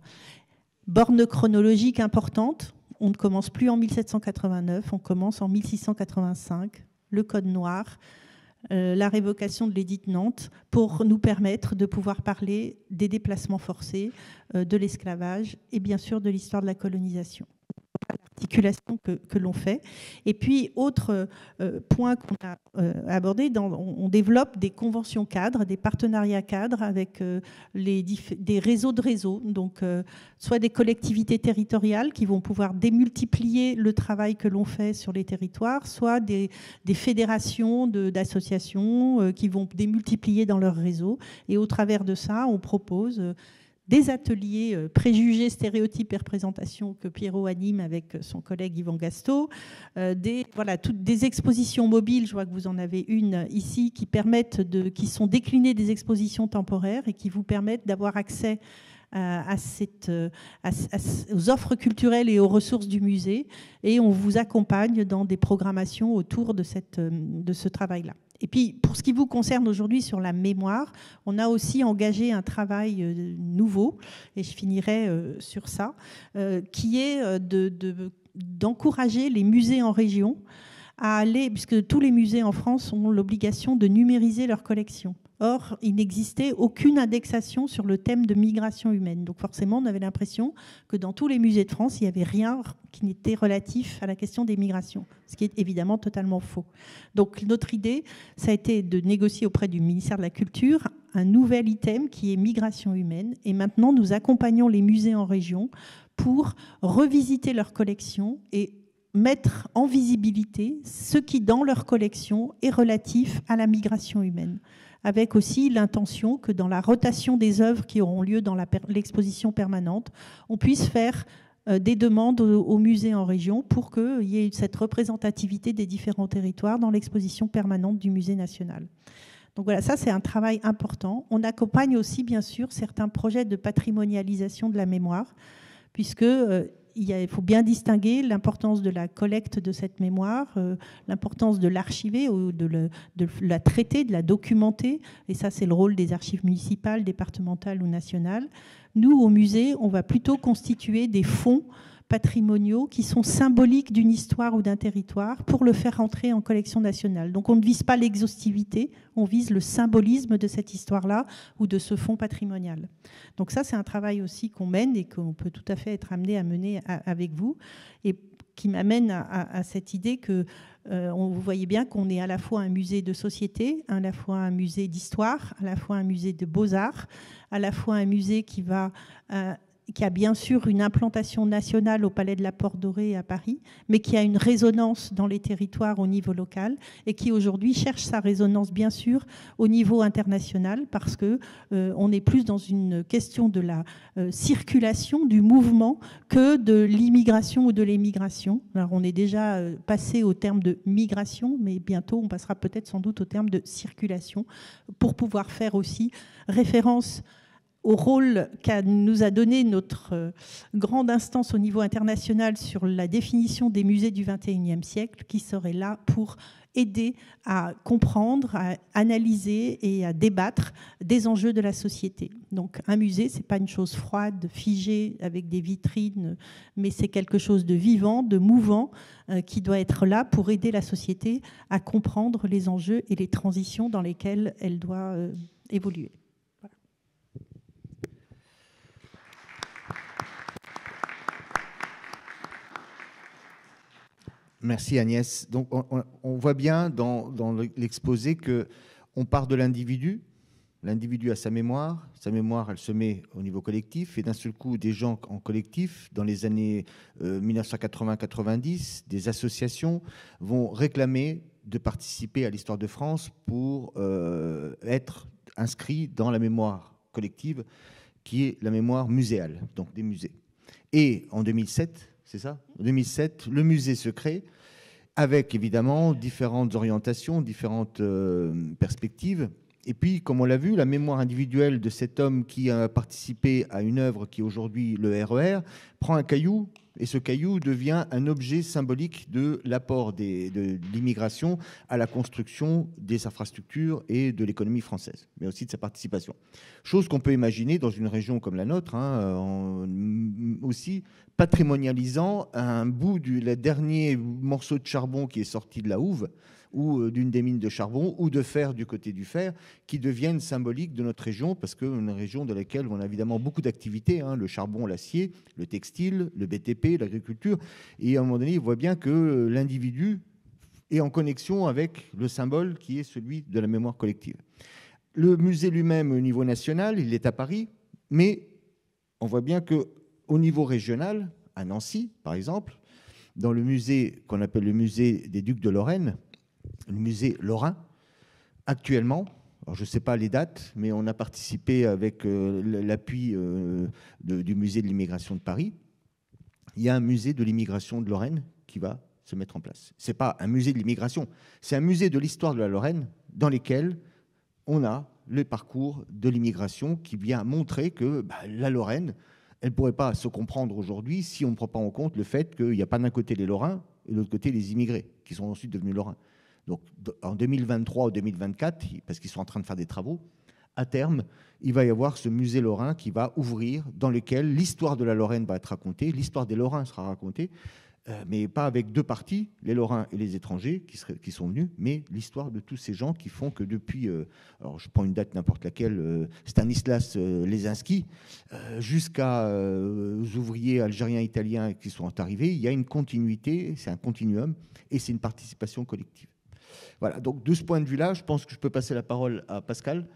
Borne chronologique importante. On ne commence plus en 1789, on commence en 1685, le Code noir, la révocation de l'édit de Nantes, pour nous permettre de pouvoir parler des déplacements forcés, de l'esclavage et bien sûr de l'histoire de la colonisation. L'articulation que l'on fait. Et puis, autre point qu'on a abordé, on développe des conventions cadres, des partenariats cadres avec des réseaux de réseaux, donc soit des collectivités territoriales qui vont pouvoir démultiplier le travail que l'on fait sur les territoires, soit des fédérations d'associations qui vont démultiplier dans leur réseau. Et au travers de ça, on propose des ateliers préjugés, stéréotypes et représentations que Pierrot anime avec son collègue Yvan Gastaud, des expositions mobiles, je vois que vous en avez une ici, qui sont déclinées des expositions temporaires et qui vous permettent d'avoir accès aux offres culturelles et aux ressources du musée, et on vous accompagne dans des programmations autour de ce travail-là. Et puis, pour ce qui vous concerne aujourd'hui sur la mémoire, on a aussi engagé un travail nouveau, et je finirai sur ça, qui est d'encourager les musées en région à aller, puisque tous les musées en France ont l'obligation de numériser leurs collections. Or, il n'existait aucune indexation sur le thème de migration humaine. Donc forcément, on avait l'impression que dans tous les musées de France, il n'y avait rien qui n'était relatif à la question des migrations, ce qui est évidemment totalement faux. Donc notre idée, ça a été de négocier auprès du ministère de la Culture un nouvel item qui est migration humaine. Et maintenant, nous accompagnons les musées en région pour revisiter leurs collections et mettre en visibilité ce qui, dans leur collection, est relatif à la migration humaine, avec aussi l'intention que dans la rotation des œuvres qui auront lieu dans l'exposition permanente, on puisse faire des demandes aux musées en région pour qu'il y ait cette représentativité des différents territoires dans l'exposition permanente du Musée national. Donc voilà, ça c'est un travail important. On accompagne aussi bien sûr certains projets de patrimonialisation de la mémoire, puisque il faut bien distinguer l'importance de la collecte de cette mémoire, l'importance de l'archiver, de la traiter, de la documenter. Et ça, c'est le rôle des archives municipales, départementales ou nationales. Nous, au musée, on va plutôt constituer des fonds patrimoniaux qui sont symboliques d'une histoire ou d'un territoire pour le faire entrer en collection nationale. Donc on ne vise pas l'exhaustivité, on vise le symbolisme de cette histoire-là ou de ce fonds patrimonial. Donc ça, c'est un travail aussi qu'on mène et qu'on peut tout à fait être amené à mener avec vous, et qui m'amène à cette idée que vous voyez bien qu'on est à la fois un musée de société, à la fois un musée d'histoire, à la fois un musée de beaux-arts, à la fois un musée qui a bien sûr une implantation nationale au Palais de la Porte Dorée à Paris, mais qui a une résonance dans les territoires au niveau local et qui aujourd'hui cherche sa résonance bien sûr au niveau international, parce que on est plus dans une question de la circulation, du mouvement, que de l'immigration ou de l'émigration. Alors on est déjà passé au terme de migration, mais bientôt on passera peut-être sans doute au terme de circulation, pour pouvoir faire aussi référence au rôle qu'a nous a donné notre grande instance au niveau international sur la définition des musées du XXIe siècle, qui serait là pour aider à comprendre, à analyser et à débattre des enjeux de la société. Donc un musée, ce n'est pas une chose froide, figée, avec des vitrines, mais c'est quelque chose de vivant, de mouvant, qui doit être là pour aider la société à comprendre les enjeux et les transitions dans lesquelles elle doit évoluer. Merci Agnès. Donc on voit bien dans l'exposé qu'on part de l'individu. L'individu a sa mémoire elle se met au niveau collectif, et d'un seul coup des gens en collectif, dans les années 1980-90, des associations vont réclamer de participer à l'histoire de France pour être inscrits dans la mémoire collective, qui est la mémoire muséale, donc des musées. Et en 2007, c'est ça ? En 2007, le musée se crée avec évidemment différentes orientations, différentes perspectives. Et puis, comme on l'a vu, la mémoire individuelle de cet homme qui a participé à une œuvre qui est aujourd'hui le RER prend un caillou, et ce caillou devient un objet symbolique de l'apport de l'immigration à la construction des infrastructures et de l'économie française, mais aussi de sa participation. Chose qu'on peut imaginer dans une région comme la nôtre, aussi patrimonialisant un bout du dernier morceau de charbon qui est sorti de la houve, ou d'une des mines de charbon, ou de fer du côté du fer, qui deviennent symboliques de notre région, parce que une région dans laquelle on a évidemment beaucoup d'activités, le charbon, l'acier, le textile, le BTP, l'agriculture, et à un moment donné, on voit bien que l'individu est en connexion avec le symbole qui est celui de la mémoire collective. Le musée lui-même, au niveau national, il est à Paris, mais on voit bien qu'au niveau régional, à Nancy, par exemple, dans le musée qu'on appelle le musée des Ducs de Lorraine, le musée lorrain, actuellement, alors je ne sais pas les dates, mais on a participé avec l'appui du musée de l'immigration de Paris. Il y a un musée de l'immigration de Lorraine qui va se mettre en place. Ce n'est pas un musée de l'immigration, c'est un musée de l'histoire de la Lorraine dans lequel on a le parcours de l'immigration qui vient montrer que la Lorraine, elle ne pourrait pas se comprendre aujourd'hui si on ne prend pas en compte le fait qu'il n'y a pas d'un côté les Lorrains et de l'autre côté les immigrés, qui sont ensuite devenus Lorrains. Donc en 2023 ou 2024, parce qu'ils sont en train de faire des travaux, à terme, il va y avoir ce musée lorrain qui va ouvrir, dans lequel l'histoire de la Lorraine va être racontée, l'histoire des Lorrains sera racontée, mais pas avec deux parties, les Lorrains et les étrangers qui sont venus, mais l'histoire de tous ces gens qui font que depuis, alors je prends une date n'importe laquelle, Stanislas Lesinski, jusqu'à aux ouvriers algériens, italiens qui sont arrivés, il y a une continuité, c'est un continuum, et c'est une participation collective. Voilà, donc de ce point de vue-là, je pense que je peux passer la parole à Pascal,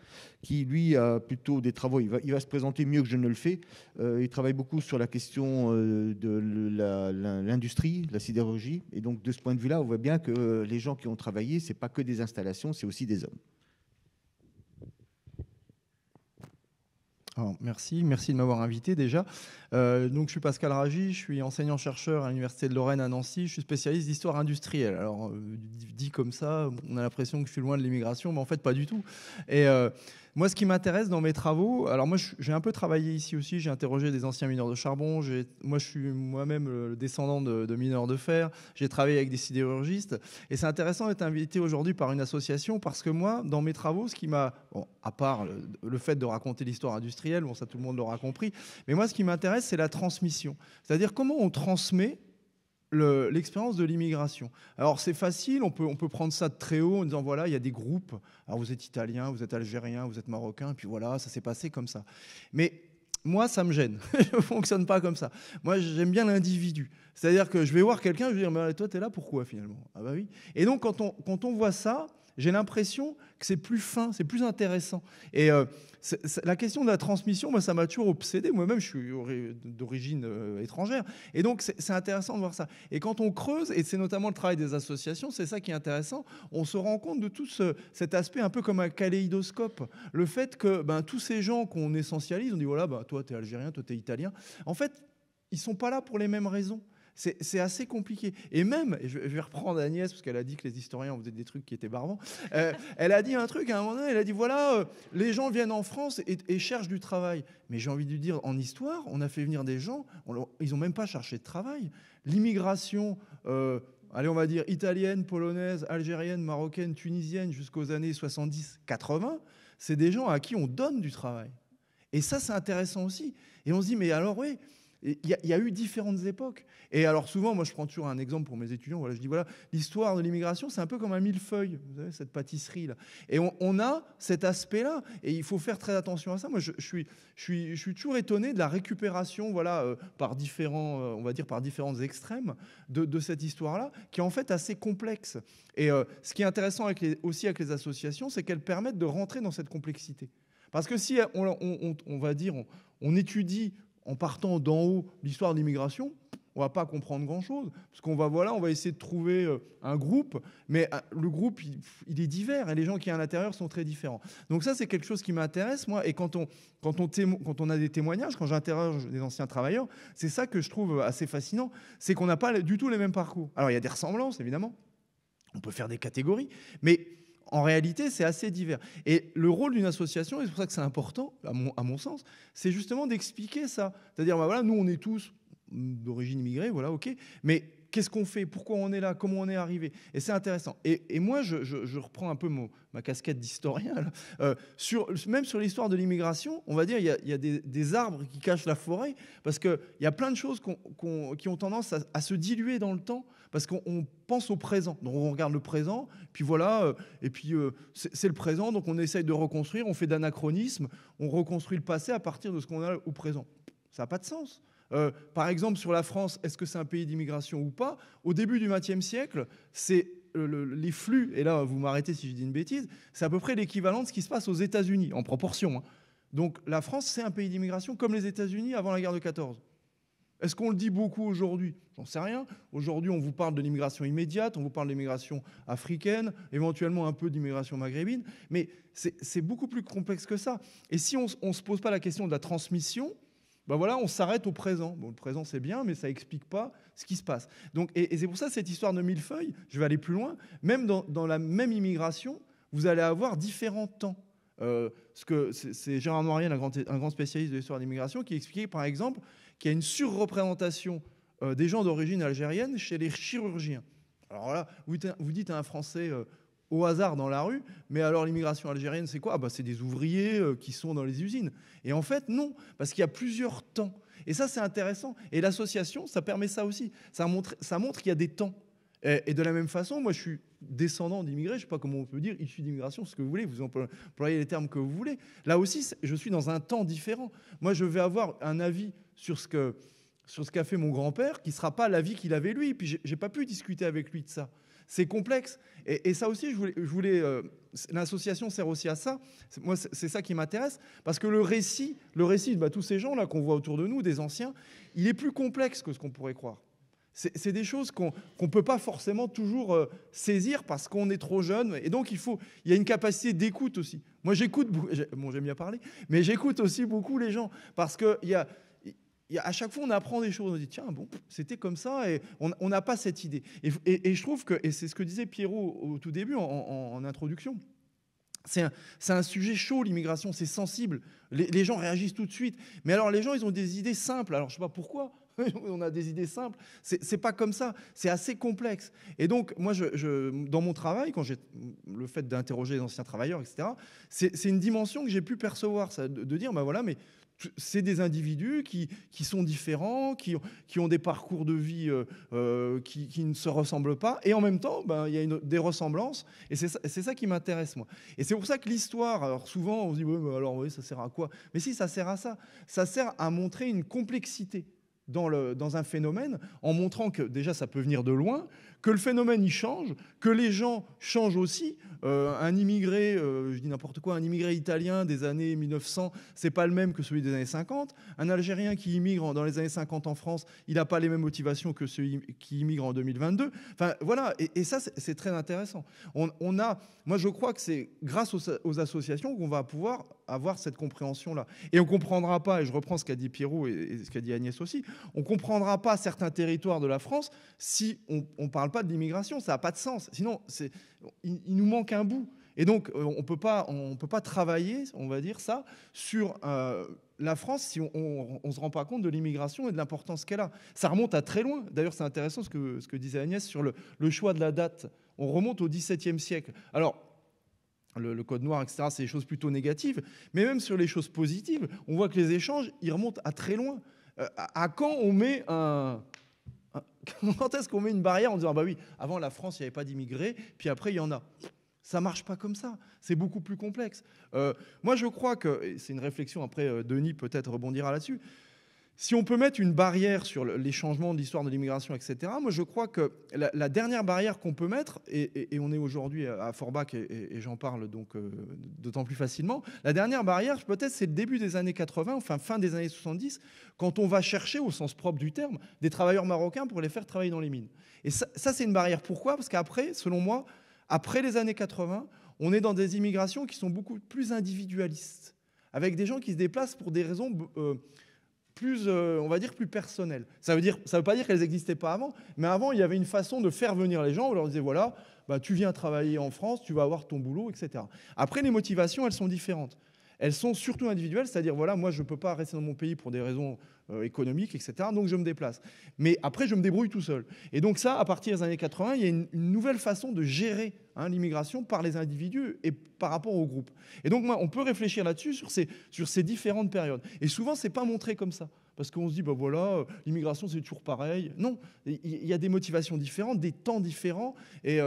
qui lui a plutôt des travaux, il va se présenter mieux que je ne le fais. Il travaille beaucoup sur la question de l'industrie, la sidérurgie, et donc de ce point de vue-là, on voit bien que les gens qui ont travaillé, ce n'est pas que des installations, c'est aussi des hommes. Alors, merci de m'avoir invité déjà. Donc, je suis Pascal Ragy, je suis enseignant-chercheur à l'Université de Lorraine à Nancy, je suis spécialiste d'histoire industrielle. Alors, dit comme ça, on a l'impression que je suis loin de l'immigration, mais en fait, pas du tout. Et Moi, ce qui m'intéresse dans mes travaux, alors moi, j'ai un peu travaillé ici aussi, j'ai interrogé des anciens mineurs de charbon, moi, je suis moi-même le descendant de mineurs de fer, j'ai travaillé avec des sidérurgistes, et c'est intéressant d'être invité aujourd'hui par une association, parce que moi, dans mes travaux, ce qui m'a, bon, à part le fait de raconter l'histoire industrielle, bon, ça tout le monde l'aura compris, mais moi, ce qui m'intéresse, c'est la transmission. C'est-à-dire comment on transmet l'expérience de l'immigration. Alors c'est facile, on peut prendre ça de très haut en disant voilà, il y a des groupes, alors vous êtes italien, vous êtes algérien, vous êtes marocain, et puis voilà, ça s'est passé comme ça. Mais moi, ça me gêne, je ne fonctionne pas comme ça. Moi, j'aime bien l'individu. C'est-à-dire que je vais voir quelqu'un, je vais dire mais toi, tu es là pourquoi finalement? Ah bah oui. Et donc quand on voit ça, j'ai l'impression que c'est plus fin, c'est plus intéressant. Et la question de la transmission, moi, ça m'a toujours obsédé. Moi-même, je suis d'origine étrangère. Et donc, c'est intéressant de voir ça. Et quand on creuse, et c'est notamment le travail des associations, c'est ça qui est intéressant, on se rend compte de tout cet aspect un peu comme un kaléidoscope. Le fait que tous ces gens qu'on essentialise, on dit, voilà, toi, tu es algérien, toi, tu es italien. En fait, ils ne sont pas là pour les mêmes raisons. C'est assez compliqué. Et même, je vais reprendre Agnès, parce qu'elle a dit que les historiens faisaient des trucs qui étaient barbants. Elle a dit un truc à un moment donné, elle a dit, voilà, les gens viennent en France et cherchent du travail. Mais j'ai envie de lui dire, en histoire, on a fait venir des gens, ils n'ont même pas cherché de travail. L'immigration, allez, on va dire, italienne, polonaise, algérienne, marocaine, tunisienne, jusqu'aux années 70-80, c'est des gens à qui on donne du travail. Et ça, c'est intéressant aussi. Et on se dit, mais alors, oui, il y a eu différentes époques. Et alors souvent, moi je prends toujours un exemple pour mes étudiants, voilà, je dis voilà, l'histoire de l'immigration, c'est un peu comme un millefeuille, vous savez, cette pâtisserie-là. Et on a cet aspect-là, et il faut faire très attention à ça. Moi je suis toujours étonné de la récupération, voilà, par différents, on va dire par différents extrêmes de cette histoire-là, qui est en fait assez complexe. Et ce qui est intéressant aussi avec les associations, c'est qu'elles permettent de rentrer dans cette complexité. Parce que si on va dire, on étudie en partant d'en haut l'histoire de l'immigration, on ne va pas comprendre grand-chose. Parce qu'on va essayer de trouver un groupe, mais le groupe, il est divers, et les gens qui sont à l'intérieur sont très différents. Donc ça, c'est quelque chose qui m'intéresse, moi. Et quand on a des témoignages, quand j'interroge des anciens travailleurs, c'est ça que je trouve assez fascinant, c'est qu'on n'a pas du tout les mêmes parcours. Alors, il y a des ressemblances, évidemment. On peut faire des catégories, mais en réalité, c'est assez divers. Et le rôle d'une association, et c'est pour ça que c'est important, à mon sens, c'est justement d'expliquer ça. C'est-à-dire, voilà, nous, on est tous d'origine immigrée, voilà, ok, mais qu'est-ce qu'on fait? Pourquoi on est là? Comment on est arrivé? Et c'est intéressant. Et moi, je reprends un peu ma casquette d'historien. Même sur l'histoire de l'immigration, on va dire il y a des arbres qui cachent la forêt, parce qu'il y a plein de choses qui ont tendance à se diluer dans le temps, parce qu'on pense au présent. Donc on regarde le présent, puis voilà, et puis c'est le présent, donc on essaye de reconstruire, on fait d'anachronisme, on reconstruit le passé à partir de ce qu'on a au présent. Ça n'a pas de sens. Par exemple, sur la France, est-ce que c'est un pays d'immigration ou pas? Au début du XXe siècle, c'est les flux, et là vous m'arrêtez si je dis une bêtise, c'est à peu près l'équivalent de ce qui se passe aux États-Unis, en proportion. Hein. Donc la France, c'est un pays d'immigration comme les États-Unis avant la guerre de 14. Est-ce qu'on le dit beaucoup aujourd'hui? J'en sais rien. Aujourd'hui, on vous parle de l'immigration immédiate, on vous parle de l'immigration africaine, éventuellement un peu d'immigration maghrébine, mais c'est beaucoup plus complexe que ça. Et si on ne se pose pas la question de la transmission, voilà, on s'arrête au présent. Bon, le présent, c'est bien, mais ça n'explique pas ce qui se passe. Donc, et c'est pour ça, cette histoire de millefeuille, je vais aller plus loin, même dans la même immigration, vous allez avoir différents temps. C'est Gérard Noiriel, un grand spécialiste de l'histoire de l'immigration, qui expliquait, par exemple, qu'il y a une surreprésentation des gens d'origine algérienne chez les chirurgiens. Alors là, vous dites à un Français au hasard dans la rue, mais alors l'immigration algérienne, c'est quoi? C'est des ouvriers qui sont dans les usines. Et en fait, non, parce qu'il y a plusieurs temps. Et ça, c'est intéressant. Et l'association, ça permet ça aussi. Ça montre qu'il y a des temps. Et de la même façon, moi, je suis descendant d'immigrés, je ne sais pas comment on peut dire, issu d'immigration, ce que vous voulez, vous employez les termes que vous voulez. Là aussi, je suis dans un temps différent. Moi, je vais avoir un avis sur ce qu'a fait mon grand-père, qui ne sera pas l'avis qu'il avait lui. Puis, je n'ai pas pu discuter avec lui de ça. C'est complexe. Et ça aussi, l'association sert aussi à ça. Moi, c'est ça qui m'intéresse. Parce que le récit de tous ces gens-là qu'on voit autour de nous, des anciens, il est plus complexe que ce qu'on pourrait croire. C'est des choses qu'on ne peut pas forcément toujours saisir parce qu'on est trop jeune. Et donc, il y a une capacité d'écoute aussi. Moi, j'écoute, j'aime bien parler, mais j'écoute aussi beaucoup les gens. Parce que à chaque fois, on apprend des choses. On dit, tiens, bon, c'était comme ça, et on n'a pas cette idée. Et je trouve que, et c'est ce que disait Pierrot au tout début, en introduction, c'est un sujet chaud, l'immigration, c'est sensible. Les gens réagissent tout de suite. Mais alors, les gens, ils ont des idées simples. Alors, je ne sais pas pourquoi. On a des idées simples. C'est pas comme ça. C'est assez complexe. Et donc, moi, dans mon travail, quand j'ai le fait d'interroger les anciens travailleurs, etc., c'est une dimension que j'ai pu percevoir, ça, de dire, ben voilà, mais c'est des individus qui sont différents, qui ont des parcours de vie qui ne se ressemblent pas. Et en même temps, ben, il y a des ressemblances. Et c'est ça qui m'intéresse, moi. Et c'est pour ça que l'histoire, alors souvent, on se dit, ouais, alors oui, ça sert à quoi? Mais si, ça sert à ça. Ça sert à montrer une complexité dans un phénomène, en montrant que déjà ça peut venir de loin, que le phénomène il change, que les gens changent aussi. Un immigré, je dis n'importe quoi, un immigré italien des années 1900, c'est pas le même que celui des années 50. Un Algérien qui immigre dans les années 50 en France, il n'a pas les mêmes motivations que celui qui immigre en 2022. Enfin voilà, et ça c'est très intéressant. Moi je crois que c'est grâce aux associations qu'on va pouvoir avoir cette compréhension-là. Et on ne comprendra pas, et je reprends ce qu'a dit Pierrot et ce qu'a dit Agnès aussi, on ne comprendra pas certains territoires de la France si on ne parle pas de l'immigration. Ça n'a pas de sens. Sinon, il nous manque un bout. Et donc, on ne peut pas travailler, on va dire ça, sur la France si on ne se rend pas compte de l'immigration et de l'importance qu'elle a. Ça remonte à très loin. D'ailleurs, c'est intéressant ce que disait Agnès sur le choix de la date. On remonte au XVIIe siècle. Alors, le code noir, etc., c'est des choses plutôt négatives. Mais même sur les choses positives, on voit que les échanges, ils remontent à très loin. À quand on met quand est-ce qu'on met une barrière en disant, ah bah oui, avant la France, il n'y avait pas d'immigrés, puis après, il y en a. Ça ne marche pas comme ça. C'est beaucoup plus complexe. Moi, je crois que, et c'est une réflexion, après, Denis peut-être rebondira là-dessus, si on peut mettre une barrière sur les changements de l'histoire de l'immigration, etc., moi je crois que la dernière barrière qu'on peut mettre, et on est aujourd'hui à Forbach, et j'en parle donc d'autant plus facilement, la dernière barrière peut-être c'est le début des années 80, enfin fin des années 70, quand on va chercher au sens propre du terme des travailleurs marocains pour les faire travailler dans les mines. Et ça c'est une barrière. Pourquoi? Parce qu'après, selon moi, après les années 80, on est dans des immigrations qui sont beaucoup plus individualistes, avec des gens qui se déplacent pour des raisons plus, on va dire, plus personnelles. Ça veut pas dire qu'elles n'existaient pas avant, mais avant, il y avait une façon de faire venir les gens. On leur disait, voilà, bah, tu viens travailler en France, tu vas avoir ton boulot, etc. Après, les motivations, elles sont différentes. Elles sont surtout individuelles, c'est-à-dire, voilà, moi, je ne peux pas rester dans mon pays pour des raisons économiques, etc., donc je me déplace. Mais après, je me débrouille tout seul. Et donc ça, à partir des années 80, il y a une nouvelle façon de gérer l'immigration par les individus et par rapport au groupe. Et donc, moi, on peut réfléchir là-dessus, sur ces différentes périodes. Et souvent, ce n'est pas montré comme ça. Parce qu'on se dit, bah voilà, l'immigration, c'est toujours pareil. Non, il y a des motivations différentes, des temps différents, et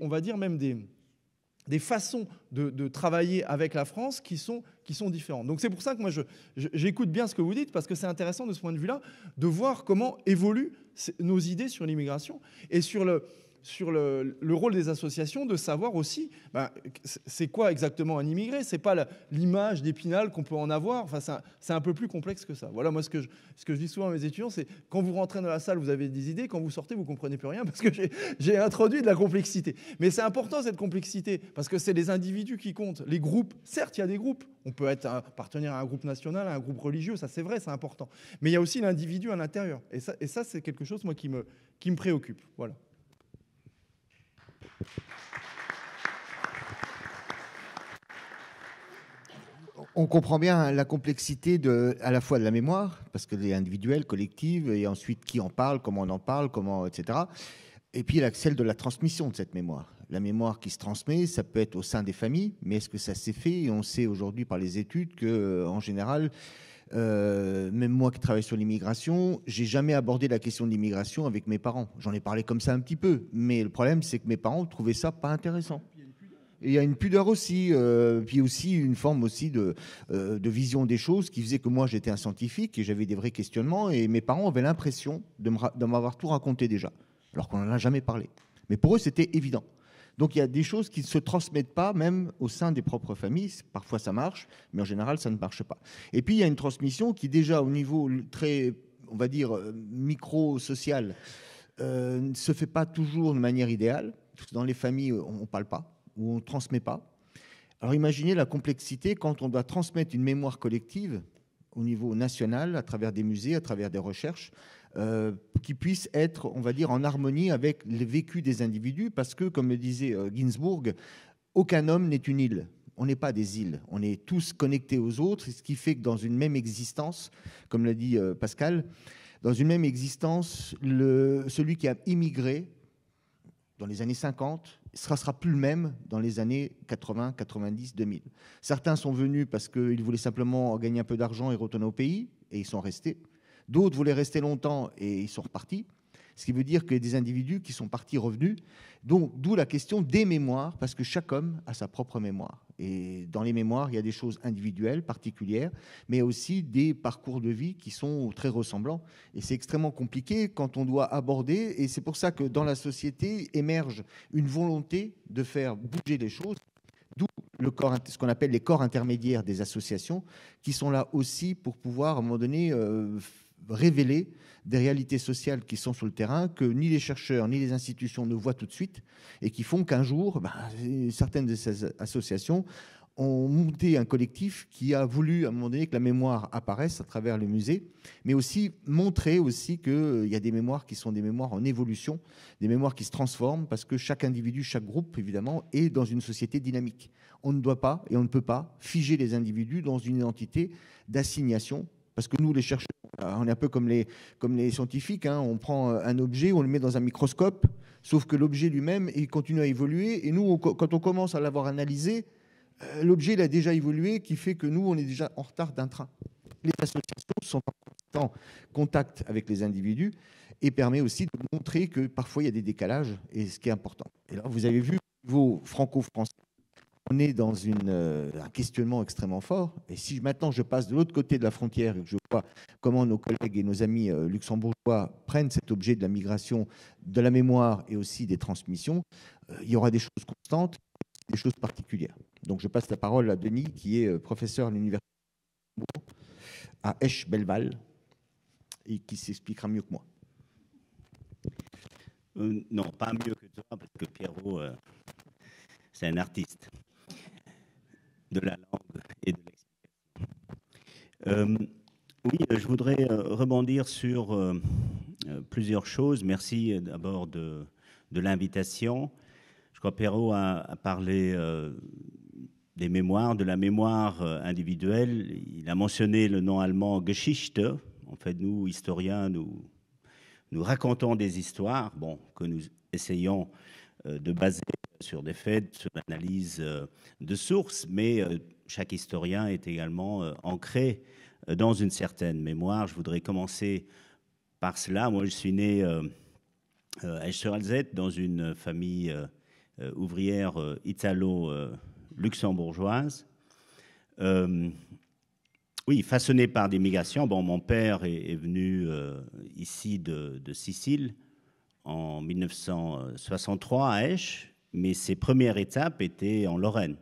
on va dire même des façons de travailler avec la France qui sont différentes. Donc c'est pour ça que moi, j'écoute bien ce que vous dites, parce que c'est intéressant de ce point de vue-là, de voir comment évoluent nos idées sur l'immigration et sur le rôle des associations, de savoir aussi c'est quoi exactement un immigré. C'est pas l'image d'Épinal qu'on peut en avoir. Enfin, c'est un peu plus complexe que ça. Voilà, moi ce que je dis souvent à mes étudiants, c'est quand vous rentrez dans la salle, vous avez des idées, quand vous sortez, vous comprenez plus rien, parce que j'ai introduit de la complexité. Mais c'est important cette complexité, parce que c'est les individus qui comptent. Les groupes, certes, il y a des groupes. On peut appartenir à un groupe national, à un groupe religieux, ça c'est vrai, c'est important. Mais il y a aussi l'individu à l'intérieur. Et ça c'est quelque chose, moi, qui me préoccupe. Voilà. On comprend bien la complexité à la fois de la mémoire, parce qu'elle est individuelle, collective, et ensuite qui en parle, comment on en parle, etc. Et puis celle de la transmission de cette mémoire. La mémoire qui se transmet, ça peut être au sein des familles, mais est-ce que ça s'est fait? Et on sait aujourd'hui par les études qu'en général, même moi qui travaille sur l'immigration, j'ai jamais abordé la question de l'immigration avec mes parents. J'en ai parlé comme ça un petit peu, mais le problème c'est que mes parents trouvaient ça pas intéressant. Et il y a une pudeur aussi, puis aussi une forme aussi de vision des choses qui faisait que moi j'étais un scientifique et j'avais des vrais questionnements, et mes parents avaient l'impression de m'avoir tout raconté déjà, alors qu'on n'en a jamais parlé. Mais pour eux c'était évident. Donc il y a des choses qui ne se transmettent pas, même au sein des propres familles. Parfois ça marche, mais en général ça ne marche pas. Et puis il y a une transmission qui déjà au niveau très, on va dire, micro-social, ne se fait pas toujours de manière idéale. Parce que dans les familles, on ne parle pas, ou on ne transmet pas. Alors imaginez la complexité quand on doit transmettre une mémoire collective au niveau national, à travers des musées, à travers des recherches, qui puissent être, on va dire, en harmonie avec le vécu des individus, parce que, comme le disait Ginsburg, aucun homme n'est une île. On n'est pas des îles. On est tous connectés aux autres, ce qui fait que dans une même existence, comme l'a dit Pascal, dans une même existence, celui qui a immigré dans les années 50 ne sera plus le même dans les années 80, 90, 2000. Certains sont venus parce qu'ils voulaient simplement gagner un peu d'argent et retourner au pays, et ils sont restés. D'autres voulaient rester longtemps et ils sont repartis. Ce qui veut dire qu'il y a des individus qui sont partis, revenus. Donc, d'où la question des mémoires, parce que chaque homme a sa propre mémoire. Et dans les mémoires, il y a des choses individuelles, particulières, mais aussi des parcours de vie qui sont très ressemblants. Et c'est extrêmement compliqué quand on doit aborder. Et c'est pour ça que dans la société émerge une volonté de faire bouger les choses. D'où ce qu'on appelle les corps intermédiaires des associations, qui sont là aussi pour pouvoir, à un moment donné, révéler des réalités sociales qui sont sur le terrain, que ni les chercheurs ni les institutions ne voient tout de suite, et qui font qu'un jour, certaines de ces associations ont monté un collectif qui a voulu, à un moment donné, que la mémoire apparaisse à travers le musée, mais aussi montrer aussi qu'il y a des mémoires qui sont des mémoires en évolution, des mémoires qui se transforment, parce que chaque individu, chaque groupe, évidemment, est dans une société dynamique. On ne doit pas et on ne peut pas figer les individus dans une identité d'assignation, parce que nous, les chercheurs, on est un peu comme les scientifiques, hein. On prend un objet, on le met dans un microscope, sauf que l'objet lui-même, il continue à évoluer, et nous, quand on commence à l'avoir analysé, l'objet, il a déjà évolué, qui fait que nous, on est déjà en retard d'un train. Les associations sont en constant contact avec les individus et permet aussi de montrer que parfois, il y a des décalages, et ce qui est important. Et là, vous avez vu, au niveau franco-français, on est dans un questionnement extrêmement fort. Et si maintenant je passe de l'autre côté de la frontière et que je vois comment nos collègues et nos amis luxembourgeois prennent cet objet de la migration, de la mémoire et aussi des transmissions, il y aura des choses constantes, des choses particulières. Donc je passe la parole à Denis, qui est professeur à l'université à Esch-Bellewalle et qui s'expliquera mieux que moi. Non, pas mieux que toi, parce que Pierrot, c'est un artiste de la langue et de l'explication. Oui, je voudrais rebondir sur plusieurs choses. Merci d'abord de l'invitation. Je crois que Pierrot a parlé des mémoires, de la mémoire individuelle. Il a mentionné le nom allemand Geschichte. En fait, nous, historiens, nous racontons des histoires, que nous essayons de baser sur des faits, sur l'analyse de sources, mais chaque historien est également ancré dans une certaine mémoire. Je voudrais commencer par cela. Moi, je suis né à Esch-sur-Alzette, dans une famille ouvrière italo-luxembourgeoise. Oui, façonné par des migrations. Mon père est venu ici de Sicile en 1963 à Esch, mais ses premières étapes étaient en Lorraine.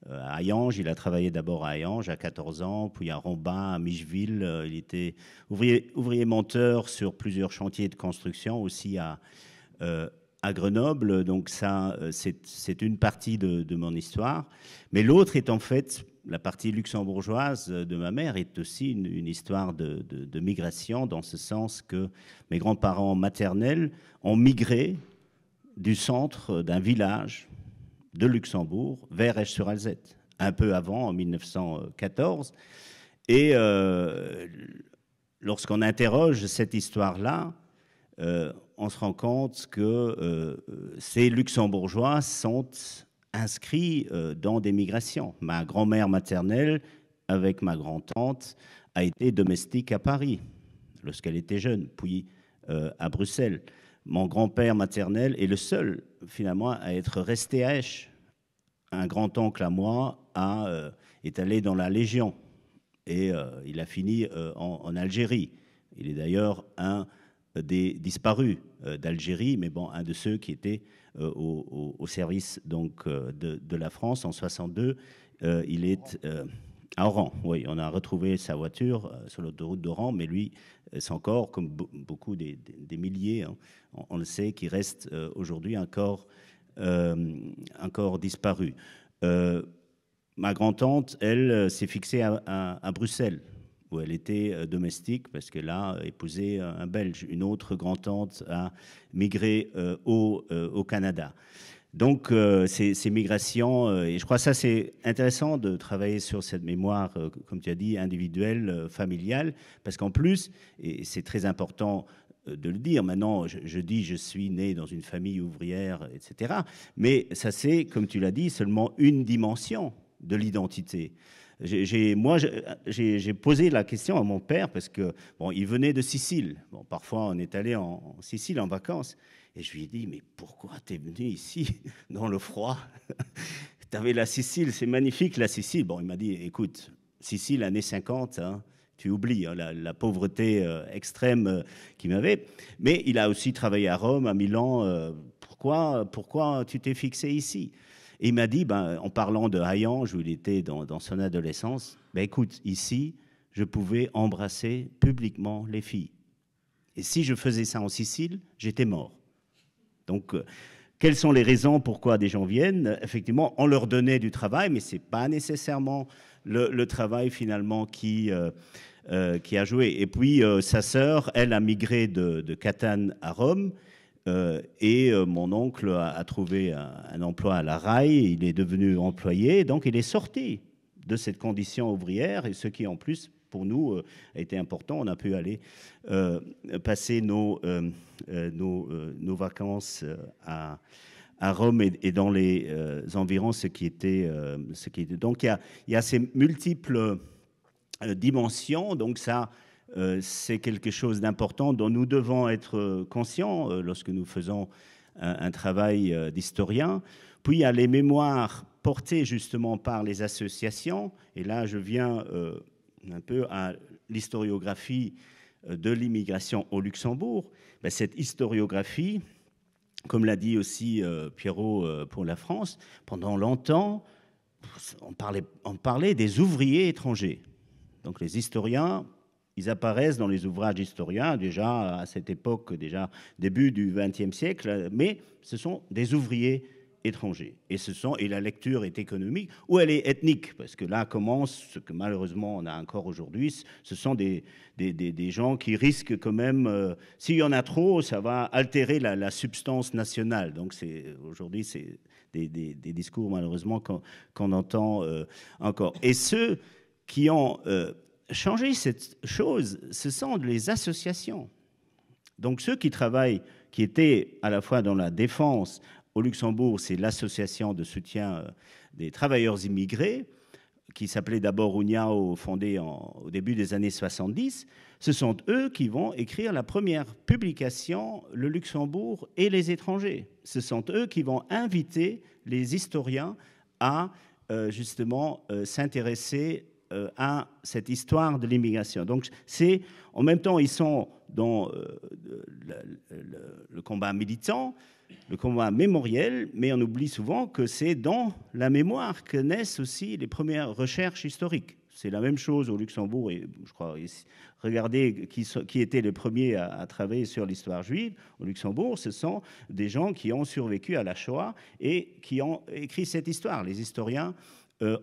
À Hayange, il a travaillé d'abord à Hayange à 14 ans, puis à Rombin, à Micheville. Il était ouvrier monteur sur plusieurs chantiers de construction, aussi à Grenoble. Donc ça, c'est une partie de mon histoire. Mais l'autre est en fait, la partie luxembourgeoise de ma mère est aussi une histoire de migration, dans ce sens que mes grands-parents maternels ont migré du centre d'un village de Luxembourg vers Esch-sur-Alzette, un peu avant, en 1914. Et lorsqu'on interroge cette histoire-là, on se rend compte que ces luxembourgeois sont inscrits dans des migrations. Ma grand-mère maternelle, avec ma grand-tante, a été domestique à Paris lorsqu'elle était jeune, puis à Bruxelles. Mon grand-père maternel est le seul, finalement, à être resté à Esch. Un grand-oncle à moi est allé dans la Légion et il a fini en Algérie. Il est d'ailleurs un des disparus d'Algérie, mais un de ceux qui étaient au service donc, de la France en 62. Il est à Oran. Oui, on a retrouvé sa voiture sur l'autoroute d'Oran, mais lui, c'est encore, comme beaucoup des milliers, hein, on le sait, qui restent aujourd'hui encore disparu. Ma grand-tante, elle, s'est fixée à Bruxelles, où elle était domestique, parce qu'elle a épousé un Belge. Une autre grand-tante a migré au Canada. Donc, ces migrations, et je crois que ça, c'est intéressant de travailler sur cette mémoire, comme tu as dit, individuelle, familiale, parce qu'en plus, et c'est très important de le dire, maintenant, je dis je suis né dans une famille ouvrière, etc. Mais ça, c'est, comme tu l'as dit, seulement une dimension de l'identité. J'ai posé la question à mon père, parce que, bon, il venait de Sicile. Bon, parfois, on est allé en Sicile en vacances. Et je lui ai dit, mais pourquoi tu es venu ici, dans le froid? Tu avais la Sicile, c'est magnifique la Sicile. Bon, il m'a dit, écoute, Sicile, années 50, hein, tu oublies hein, la pauvreté extrême qu'il m'avait. Mais il a aussi travaillé à Rome, à Milan. Pourquoi tu t'es fixé ici? Et il m'a dit, en parlant de Hayange, où il était dans son adolescence, écoute, ici, je pouvais embrasser publiquement les filles. Et si je faisais ça en Sicile, j'étais mort. Donc, quelles sont les raisons pourquoi des gens viennent? Effectivement, on leur donnait du travail, mais ce n'est pas nécessairement le travail finalement qui a joué. Et puis, sa sœur, elle a migré de Catane à Rome, et mon oncle a trouvé un emploi à la RAI, il est devenu employé, donc il est sorti de cette condition ouvrière, et ce qui en plus, pour nous, a été important. On a pu aller passer nos vacances à Rome et dans les environs, ce qui était. Donc, il y a ces multiples dimensions. Donc, ça, c'est quelque chose d'important dont nous devons être conscients lorsque nous faisons un travail d'historien. Puis, il y a les mémoires portées justement par les associations. Et là, je viens un peu à l'historiographie de l'immigration au Luxembourg. Cette historiographie, comme l'a dit aussi Pierrot pour la France, pendant longtemps, on parlait des ouvriers étrangers. Donc les historiens, ils apparaissent dans les ouvrages historiens déjà à cette époque, déjà début du XXe siècle, mais ce sont des ouvriers étrangers. Et la lecture est économique ou elle est ethnique, parce que là commence ce que malheureusement on a encore aujourd'hui, ce sont des gens qui risquent quand même, s'il y en a trop, ça va altérer la substance nationale. Donc aujourd'hui, c'est des discours malheureusement qu'on entend encore. Et ceux qui ont changé cette chose, ce sont les associations. Donc ceux qui travaillent, qui étaient à la fois dans la défense. Au Luxembourg, c'est l'association de soutien des travailleurs immigrés, qui s'appelait d'abord UNIAO, fondée au début des années 70. Ce sont eux qui vont écrire la première publication, Le Luxembourg et les étrangers. Ce sont eux qui vont inviter les historiens à justement s'intéresser à cette histoire de l'immigration. Donc, en même temps, ils sont dans le combat militant, le combat mémoriel, mais on oublie souvent que c'est dans la mémoire que naissent aussi les premières recherches historiques. C'est la même chose au Luxembourg, et je crois, regardez qui étaient les premiers à travailler sur l'histoire juive. Au Luxembourg, ce sont des gens qui ont survécu à la Shoah et qui ont écrit cette histoire. Les historiens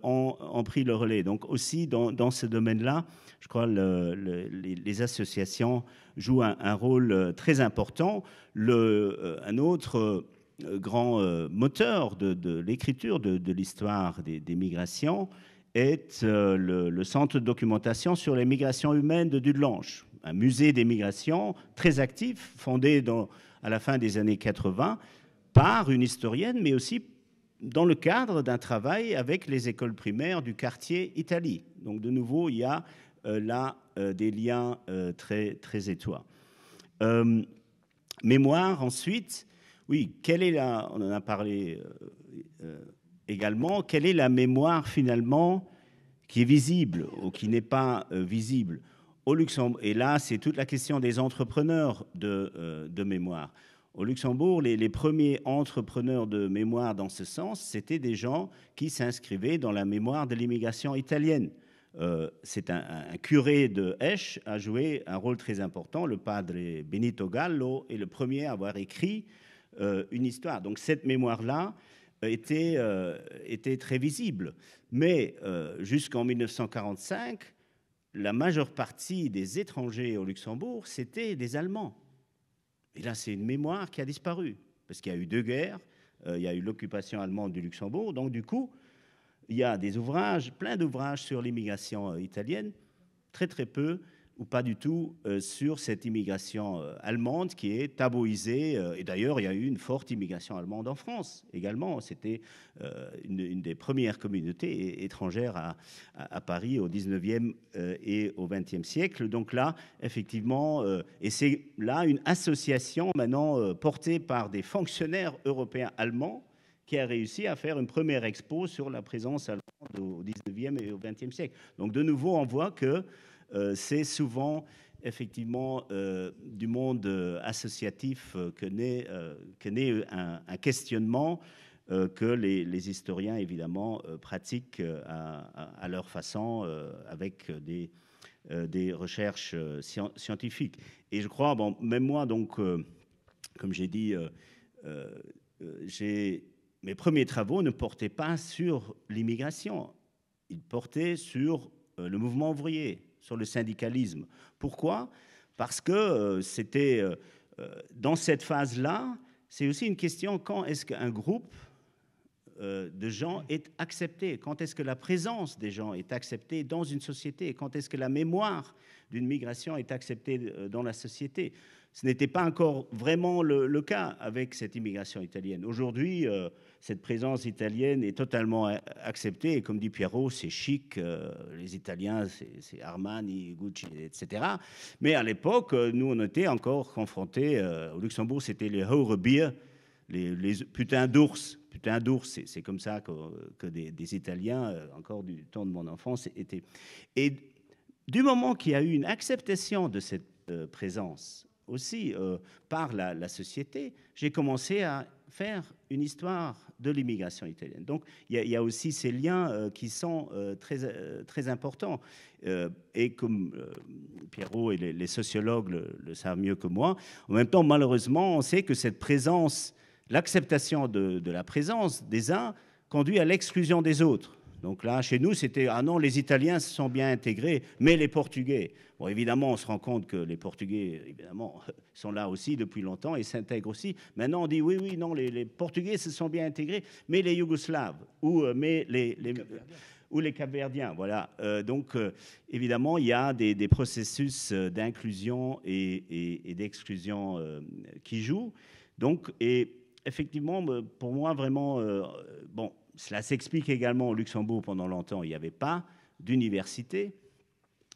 ont pris le relais. Donc aussi, dans ce domaine-là, je crois les associations jouent un rôle très important. Un autre grand moteur de l'écriture de l'histoire des migrations est le Centre de documentation sur les migrations humaines de Dudelange, un musée des migrations très actif, fondé à la fin des années 80 par une historienne, mais aussi dans le cadre d'un travail avec les écoles primaires du quartier Italie. Donc de nouveau, il y a là des liens très, très étroits. Mémoire, ensuite, oui, on en a parlé également, quelle est la mémoire finalement qui est visible ou qui n'est pas visible au Luxembourg? Et là, c'est toute la question des entrepreneurs de mémoire. Au Luxembourg, les premiers entrepreneurs de mémoire dans ce sens, c'était des gens qui s'inscrivaient dans la mémoire de l'immigration italienne. C'est un curé de Esch a joué un rôle très important. Le padre Benito Gallo est le premier à avoir écrit une histoire. Donc cette mémoire-là était très visible. Mais jusqu'en 1945, la majeure partie des étrangers au Luxembourg, c'était des Allemands. Et là, c'est une mémoire qui a disparu, parce qu'il y a eu deux guerres, il y a eu l'occupation allemande du Luxembourg. Donc, du coup, il y a des ouvrages, plein d'ouvrages sur l'immigration italienne, très très peu ou pas du tout sur cette immigration allemande qui est tabouisée. Et d'ailleurs, il y a eu une forte immigration allemande en France également. C'était une des premières communautés étrangères à Paris au 19e et au 20e siècle. Donc là, effectivement, et c'est là une association maintenant portée par des fonctionnaires européens allemands qui a réussi à faire une première expo sur la présence allemande au 19e et au 20e siècle. Donc de nouveau, on voit que c'est souvent effectivement du monde associatif que naît un questionnement que les historiens évidemment pratiquent à leur façon avec des recherches scientifiques. Et je crois, bon, même moi donc, comme j'ai dit, mes premiers travaux ne portaient pas sur l'immigration, ils portaient sur le mouvement ouvrier, sur le syndicalisme. Pourquoi? Parce que c'était dans cette phase-là, c'est aussi une question, quand est-ce qu'un groupe de gens est accepté? Quand est-ce que la présence des gens est acceptée dans une société? Quand est-ce que la mémoire d'une migration est acceptée dans la société? Ce n'était pas encore vraiment le cas avec cette immigration italienne. Aujourd'hui, cette présence italienne est totalement acceptée. Et comme dit Pierrot, c'est chic. Les Italiens, c'est Armani, Gucci, etc. Mais à l'époque, nous, on était encore confrontés. Au Luxembourg, c'était les Horebier, les putains d'ours. Putains d'ours, c'est comme ça que des Italiens, encore du temps de mon enfance, étaient. Et du moment qu'il y a eu une acceptation de cette présence, aussi par la société, j'ai commencé à faire une histoire de l'immigration italienne. Donc, il y a aussi ces liens qui sont très importants. Et comme Pierrot et les sociologues le savent mieux que moi, en même temps, malheureusement, on sait que cette présence, l'acceptation de la présence des uns conduit à l'exclusion des autres. Donc là, chez nous, c'était « Ah non, les Italiens se sont bien intégrés, mais les Portugais ». Bon, évidemment, on se rend compte que les Portugais, évidemment, sont là aussi depuis longtemps et s'intègrent aussi. Maintenant, on dit « Oui, non, les Portugais se sont bien intégrés, mais les Yougoslaves ou les Capverdiens ». Voilà. Donc, évidemment, il y a des processus d'inclusion et d'exclusion qui jouent. Donc, et effectivement, pour moi, vraiment, bon, cela s'explique également au Luxembourg. Pendant longtemps, il n'y avait pas d'université.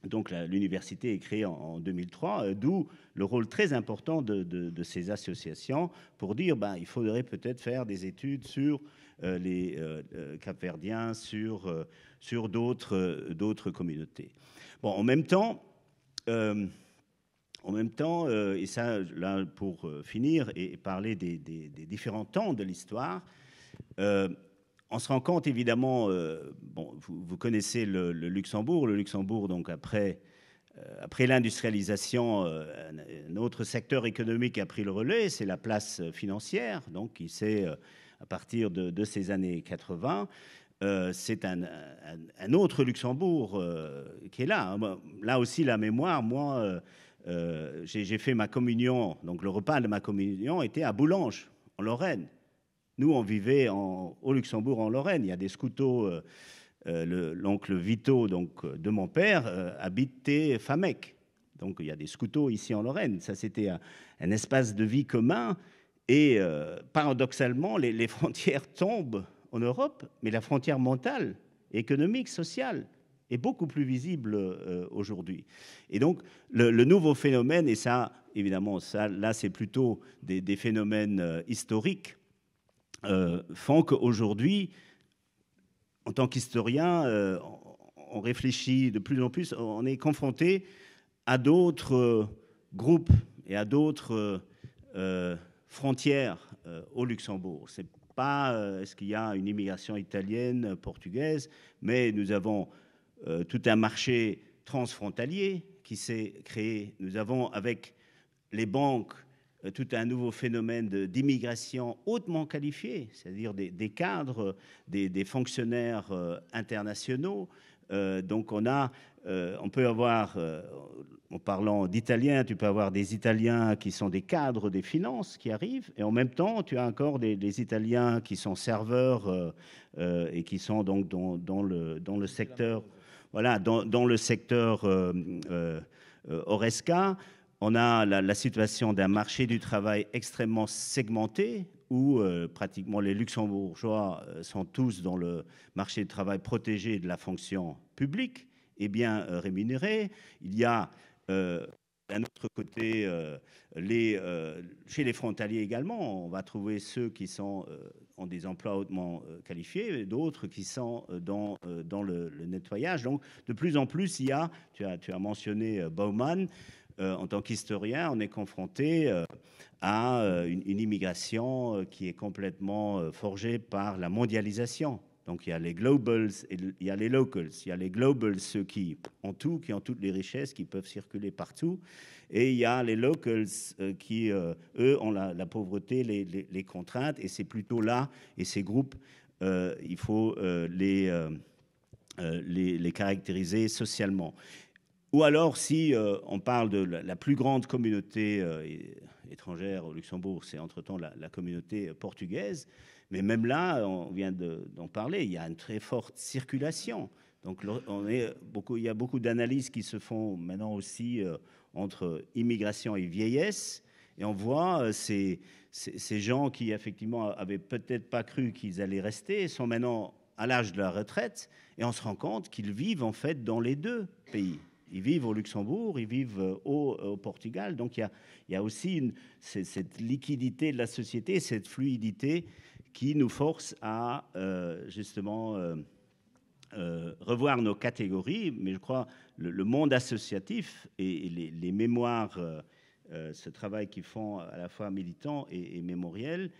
Donc l'université est créée en 2003, d'où le rôle très important de ces associations pour dire il faudrait peut-être faire des études sur les Capverdiens, sur d'autres communautés. Bon, en même temps, et ça, là, pour finir et parler des différents temps de l'histoire, on se rend compte, évidemment, bon, vous connaissez le Luxembourg. Le Luxembourg, donc, après l'industrialisation, un autre secteur économique a pris le relais, c'est la place financière. Donc, qui s'est, à partir de ces années 80, c'est un autre Luxembourg qui est là. Là aussi, la mémoire, moi, j'ai fait ma communion. Donc, le repas de ma communion était à Boulanges, en Lorraine. Nous, on vivait au Luxembourg, en Lorraine. Il y a des scoutos. L'oncle Vito, donc, de mon père, habitait Famec. Donc, il y a des scoutos ici en Lorraine. Ça, c'était un espace de vie commun. Et paradoxalement, les frontières tombent en Europe, mais la frontière mentale, économique, sociale est beaucoup plus visible aujourd'hui. Et donc, le nouveau phénomène, et ça, évidemment, ça, là, c'est plutôt des phénomènes historiques, font qu'aujourd'hui, en tant qu'historien, on réfléchit de plus en plus, on est confronté à d'autres groupes et à d'autres frontières au Luxembourg. C'est pas est-ce qu'il y a une immigration italienne, portugaise, mais nous avons tout un marché transfrontalier qui s'est créé. Nous avons, avec les banques, tout un nouveau phénomène d'immigration hautement qualifiée, c'est-à-dire des cadres, des fonctionnaires internationaux Donc on peut avoir, en parlant d'italien, tu peux avoir des Italiens qui sont des cadres des finances qui arrivent, et en même temps, tu as encore des Italiens qui sont serveurs et qui sont donc dans le secteur, voilà, dans le secteur Oresca. On a la situation d'un marché du travail extrêmement segmenté, où pratiquement les luxembourgeois sont tous dans le marché du travail protégé de la fonction publique et bien rémunéré. Il y a d'un autre côté, chez les frontaliers également, on va trouver ceux qui ont des emplois hautement qualifiés, et d'autres qui sont dans le nettoyage. Donc, de plus en plus, tu as mentionné Bauman, en tant qu'historien, on est confronté à une immigration qui est complètement forgée par la mondialisation. Donc il y a les globals et il y a les locals. Il y a les globals, ceux qui ont tout, qui ont toutes les richesses, qui peuvent circuler partout. Et il y a les locals qui, eux, ont la pauvreté, les contraintes. Et c'est plutôt là, et ces groupes, il faut les caractériser socialement. Ou alors, si on parle de la plus grande communauté étrangère au Luxembourg, c'est entre-temps la communauté portugaise. Mais même là, on vient d'en parler, il y a une très forte circulation. Donc, il y a beaucoup d'analyses qui se font maintenant aussi entre immigration et vieillesse. Et on voit ces gens qui, effectivement, avaient peut-être pas cru qu'ils allaient rester, sont maintenant à l'âge de la retraite. Et on se rend compte qu'ils vivent, en fait, dans les deux pays. Ils vivent au Luxembourg, ils vivent au Portugal. Donc, il y a aussi cette liquidité de la société, cette fluidité qui nous force à, justement, revoir nos catégories. Mais je crois le monde associatif et les mémoires, ce travail qu'ils font à la fois militant et mémoriel,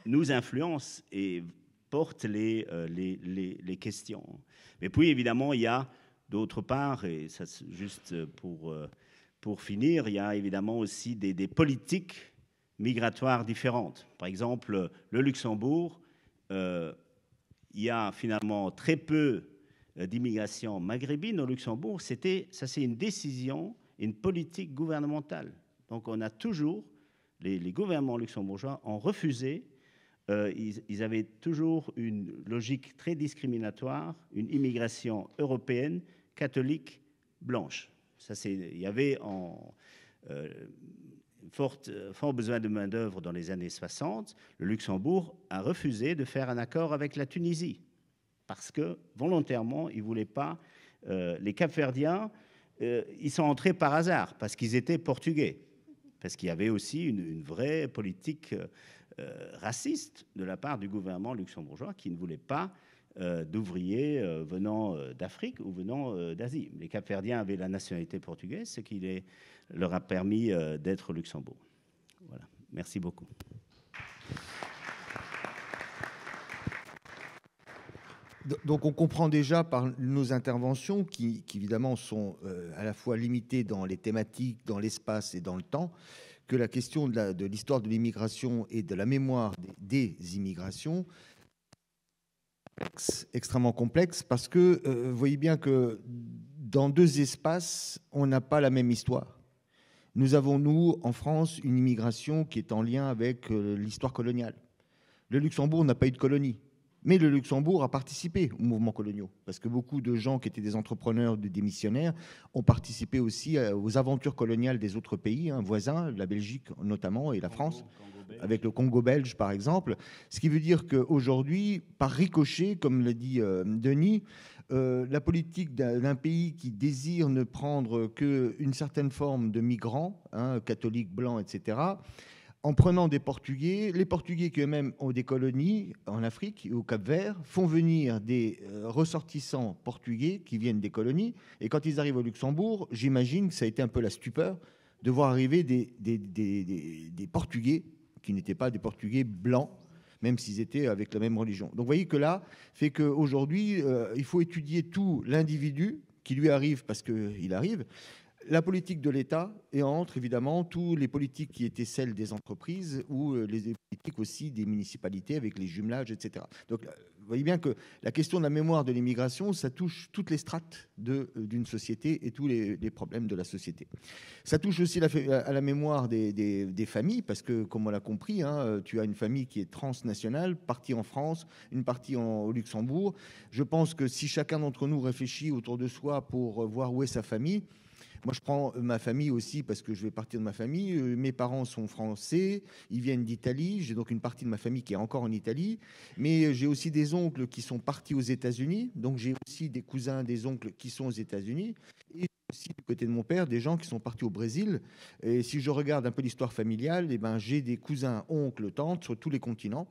nous influencent et portent les questions. Mais puis, évidemment, il y a d'autre part, et ça, juste pour finir, il y a évidemment aussi des politiques migratoires différentes. Par exemple, le Luxembourg, il y a finalement très peu d'immigration maghrébine au Luxembourg. Ça, c'est une décision, une politique gouvernementale. Donc, on a toujours, les gouvernements luxembourgeois ont refusé. Ils avaient toujours une logique très discriminatoire, une immigration européenne, catholique, blanche. Il y avait fort besoin de main-d'œuvre dans les années 60. Le Luxembourg a refusé de faire un accord avec la Tunisie parce que, volontairement, ils ne voulaient pas. Les Cap-Verdiens, ils sont entrés par hasard parce qu'ils étaient portugais, parce qu'il y avait aussi une vraie politique raciste de la part du gouvernement luxembourgeois qui ne voulait pas d'ouvriers venant d'Afrique ou venant d'Asie. Les Cap-Verdiens avaient la nationalité portugaise, ce qui leur a permis d'être au Luxembourg. Voilà. Merci beaucoup. Donc on comprend déjà par nos interventions, qui évidemment sont à la fois limitées dans les thématiques, dans l'espace et dans le temps, que la question de l'histoire de l'immigration et de la mémoire des immigrations extrêmement complexe, parce que vous voyez bien que dans deux espaces, on n'a pas la même histoire. Nous avons, nous, en France, une immigration qui est en lien avec l'histoire coloniale. Le Luxembourg n'a pas eu de colonie, mais le Luxembourg a participé aux mouvements coloniaux, parce que beaucoup de gens qui étaient des entrepreneurs, des missionnaires, ont participé aussi aux aventures coloniales des autres pays, voisins, la Belgique notamment, et la France, avec le Congo belge, par exemple. Ce qui veut dire qu'aujourd'hui, par ricochet, comme l'a dit Denis, la politique d'un pays qui désire ne prendre qu'une certaine forme de migrants, catholiques, blancs, etc., en prenant des Portugais, les Portugais qui eux-mêmes ont des colonies en Afrique et au Cap-Vert, font venir des ressortissants portugais qui viennent des colonies. Et quand ils arrivent au Luxembourg, j'imagine que ça a été un peu la stupeur de voir arriver des Portugais qui n'étaient pas des Portugais blancs, même s'ils étaient avec la même religion. Donc vous voyez que là, fait qu'aujourd'hui, il faut étudier tout l'individu qui lui arrive parce qu'il arrive, la politique de l'État, et entre évidemment tous les politiques qui étaient celles des entreprises ou les politiques aussi des municipalités avec les jumelages, etc. Donc voyez bien que la question de la mémoire de l'immigration, ça touche toutes les strates d'une société et tous les problèmes de la société. Ça touche aussi à la mémoire des familles, parce que, comme on l'a compris, hein, tu as une famille qui est transnationale, partie en France, une partie au Luxembourg. Je pense que si chacun d'entre nous réfléchit autour de soi pour voir où est sa famille, moi, je prends ma famille aussi parce que je vais partir de ma famille. Mes parents sont français, ils viennent d'Italie. J'ai donc une partie de ma famille qui est encore en Italie. Mais j'ai aussi des oncles qui sont partis aux États-Unis. Donc, j'ai aussi des cousins, des oncles qui sont aux États-Unis. Et aussi, du côté de mon père, des gens qui sont partis au Brésil. Et si je regarde un peu l'histoire familiale, eh ben, j'ai des cousins, oncles, tantes sur tous les continents.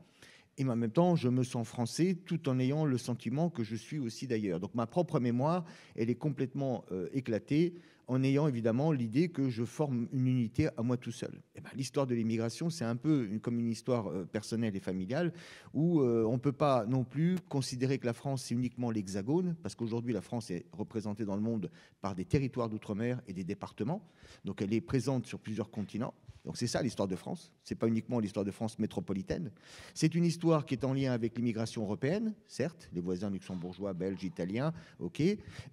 Et en même temps, je me sens français tout en ayant le sentiment que je suis aussi d'ailleurs. Donc ma propre mémoire, elle est complètement éclatée en ayant évidemment l'idée que je forme une unité à moi tout seul. Et ben, l'histoire de l'immigration, c'est un peu comme une histoire personnelle et familiale où on ne peut pas non plus considérer que la France, c'est uniquement l'Hexagone, parce qu'aujourd'hui, la France est représentée dans le monde par des territoires d'outre-mer et des départements. Donc elle est présente sur plusieurs continents. Donc c'est ça l'histoire de France. C'est pas uniquement l'histoire de France métropolitaine. C'est une histoire qui est en lien avec l'immigration européenne, certes, les voisins luxembourgeois, belges, italiens, ok,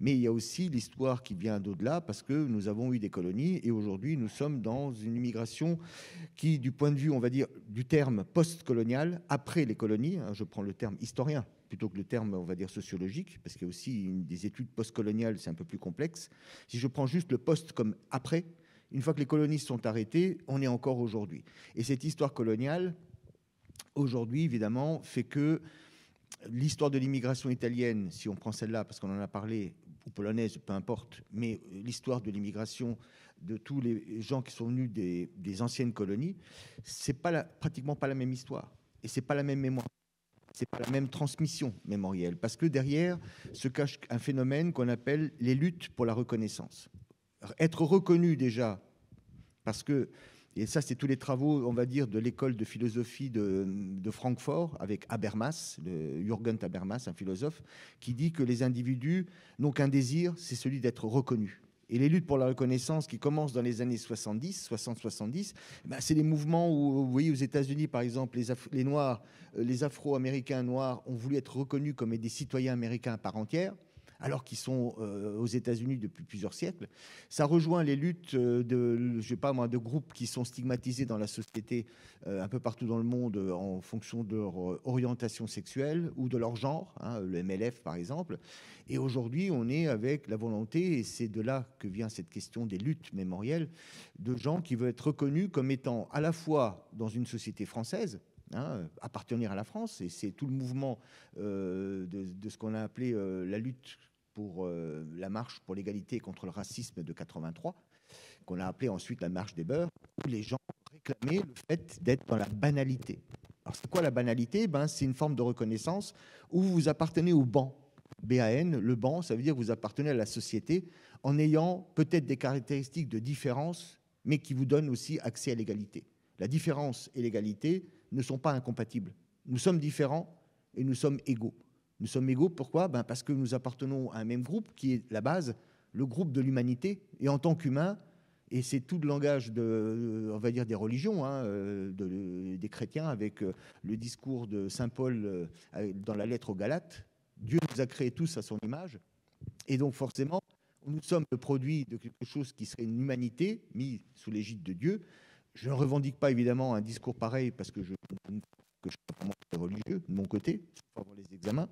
mais il y a aussi l'histoire qui vient d'au-delà parce que nous avons eu des colonies et aujourd'hui nous sommes dans une immigration qui, du point de vue, on va dire, du terme post-colonial, après les colonies, hein, je prends le terme historien plutôt que le terme, on va dire, sociologique, parce qu'il y a aussi des études post-coloniales, c'est un peu plus complexe. Si je prends juste le post comme après, une fois que les colonies sont arrêtées, on est encore aujourd'hui. Et cette histoire coloniale, aujourd'hui, évidemment, fait que l'histoire de l'immigration italienne, si on prend celle-là, parce qu'on en a parlé, ou polonaise, peu importe, mais l'histoire de l'immigration de tous les gens qui sont venus des anciennes colonies, c'est pratiquement pas la même histoire. Et c'est pas la même mémoire. C'est pas la même transmission mémorielle. Parce que derrière se cache un phénomène qu'on appelle les luttes pour la reconnaissance. Être reconnu déjà, parce que, et ça c'est tous les travaux, on va dire, de l'école de philosophie de Francfort, avec Habermas, Jürgen Habermas, un philosophe, qui dit que les individus n'ont qu'un désir, c'est celui d'être reconnus. Et les luttes pour la reconnaissance qui commencent dans les années 60-70, ben c'est les mouvements où, vous voyez, aux États-Unis, par exemple, les Noirs, les Afro-Américains noirs ont voulu être reconnus comme des citoyens américains à part entière, alors qu'ils sont aux États-Unis depuis plusieurs siècles. Ça rejoint les luttes de groupes qui sont stigmatisés dans la société un peu partout dans le monde en fonction de leur orientation sexuelle ou de leur genre, hein, le MLF par exemple. Et aujourd'hui, on est avec la volonté, et c'est de là que vient cette question des luttes mémorielles, de gens qui veulent être reconnus comme étant à la fois dans une société française, appartenir à la France, et c'est tout le mouvement de ce qu'on a appelé la lutte pour la marche pour l'égalité et contre le racisme de 83, qu'on a appelé ensuite la marche des beurs, où les gens réclamaient le fait d'être dans la banalité. Alors c'est quoi la banalité ? C'est une forme de reconnaissance où vous appartenez au banc. BAN, le banc, ça veut dire que vous appartenez à la société en ayant peut-être des caractéristiques de différence, mais qui vous donnent aussi accès à l'égalité. La différence et l'égalité ne sont pas incompatibles. Nous sommes différents et nous sommes égaux. Nous sommes égaux, pourquoi ? Parce que nous appartenons à un même groupe qui est la base, le groupe de l'humanité. Et en tant qu'humain, et c'est tout le langage on va dire des religions, des chrétiens, avec le discours de saint Paul dans la lettre aux Galates, Dieu nous a créés tous à son image. Et donc forcément, nous sommes le produit de quelque chose qui serait une humanité mise sous l'égide de Dieu. Je ne revendique pas évidemment un discours pareil parce que je suis pas vraiment religieux de mon côté, pour avoir les examens.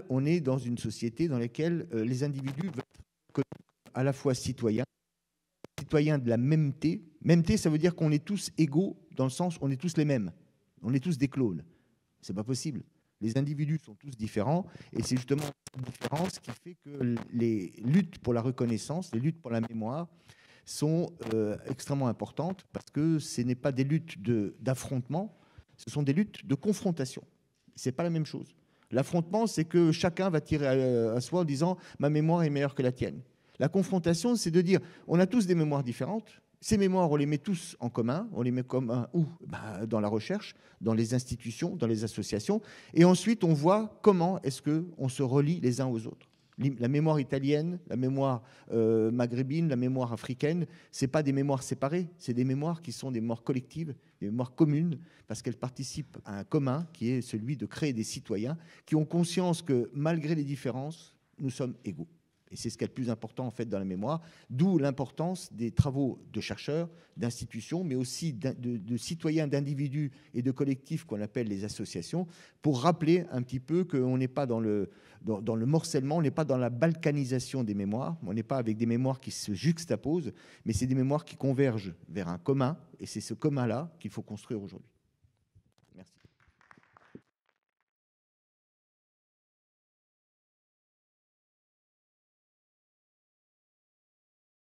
On est dans une société dans laquelle les individus veulent être à la fois citoyens de la mêmeté. Mêmeté, ça veut dire qu'on est tous égaux dans le sens où on est tous les mêmes. On est tous des clones. C'est pas possible. Les individus sont tous différents et c'est justement cette différence qui fait que les luttes pour la reconnaissance, les luttes pour la mémoire sont extrêmement importantes parce que ce n'est pas des luttes d'affrontement, ce sont des luttes de confrontation. Ce n'est pas la même chose. L'affrontement, c'est que chacun va tirer à soi en disant « ma mémoire est meilleure que la tienne ». La confrontation, c'est de dire « on a tous des mémoires différentes, ces mémoires, on les met tous en commun, on les met commun où ? Dans la recherche, dans les institutions, dans les associations, et ensuite on voit comment est-ce qu'on se relie les uns aux autres. La mémoire italienne, la mémoire maghrébine, la mémoire africaine, ce n'est pas des mémoires séparées, c'est des mémoires qui sont des mémoires collectives, des mémoires communes, parce qu'elles participent à un commun qui est celui de créer des citoyens qui ont conscience que malgré les différences, nous sommes égaux. Et c'est ce qui est le plus important en fait dans la mémoire, d'où l'importance des travaux de chercheurs, d'institutions, mais aussi de citoyens, d'individus et de collectifs qu'on appelle les associations, pour rappeler un petit peu qu'on n'est pas dans le morcellement, on n'est pas dans la balkanisation des mémoires, on n'est pas avec des mémoires qui se juxtaposent, mais c'est des mémoires qui convergent vers un commun, et c'est ce commun-là qu'il faut construire aujourd'hui.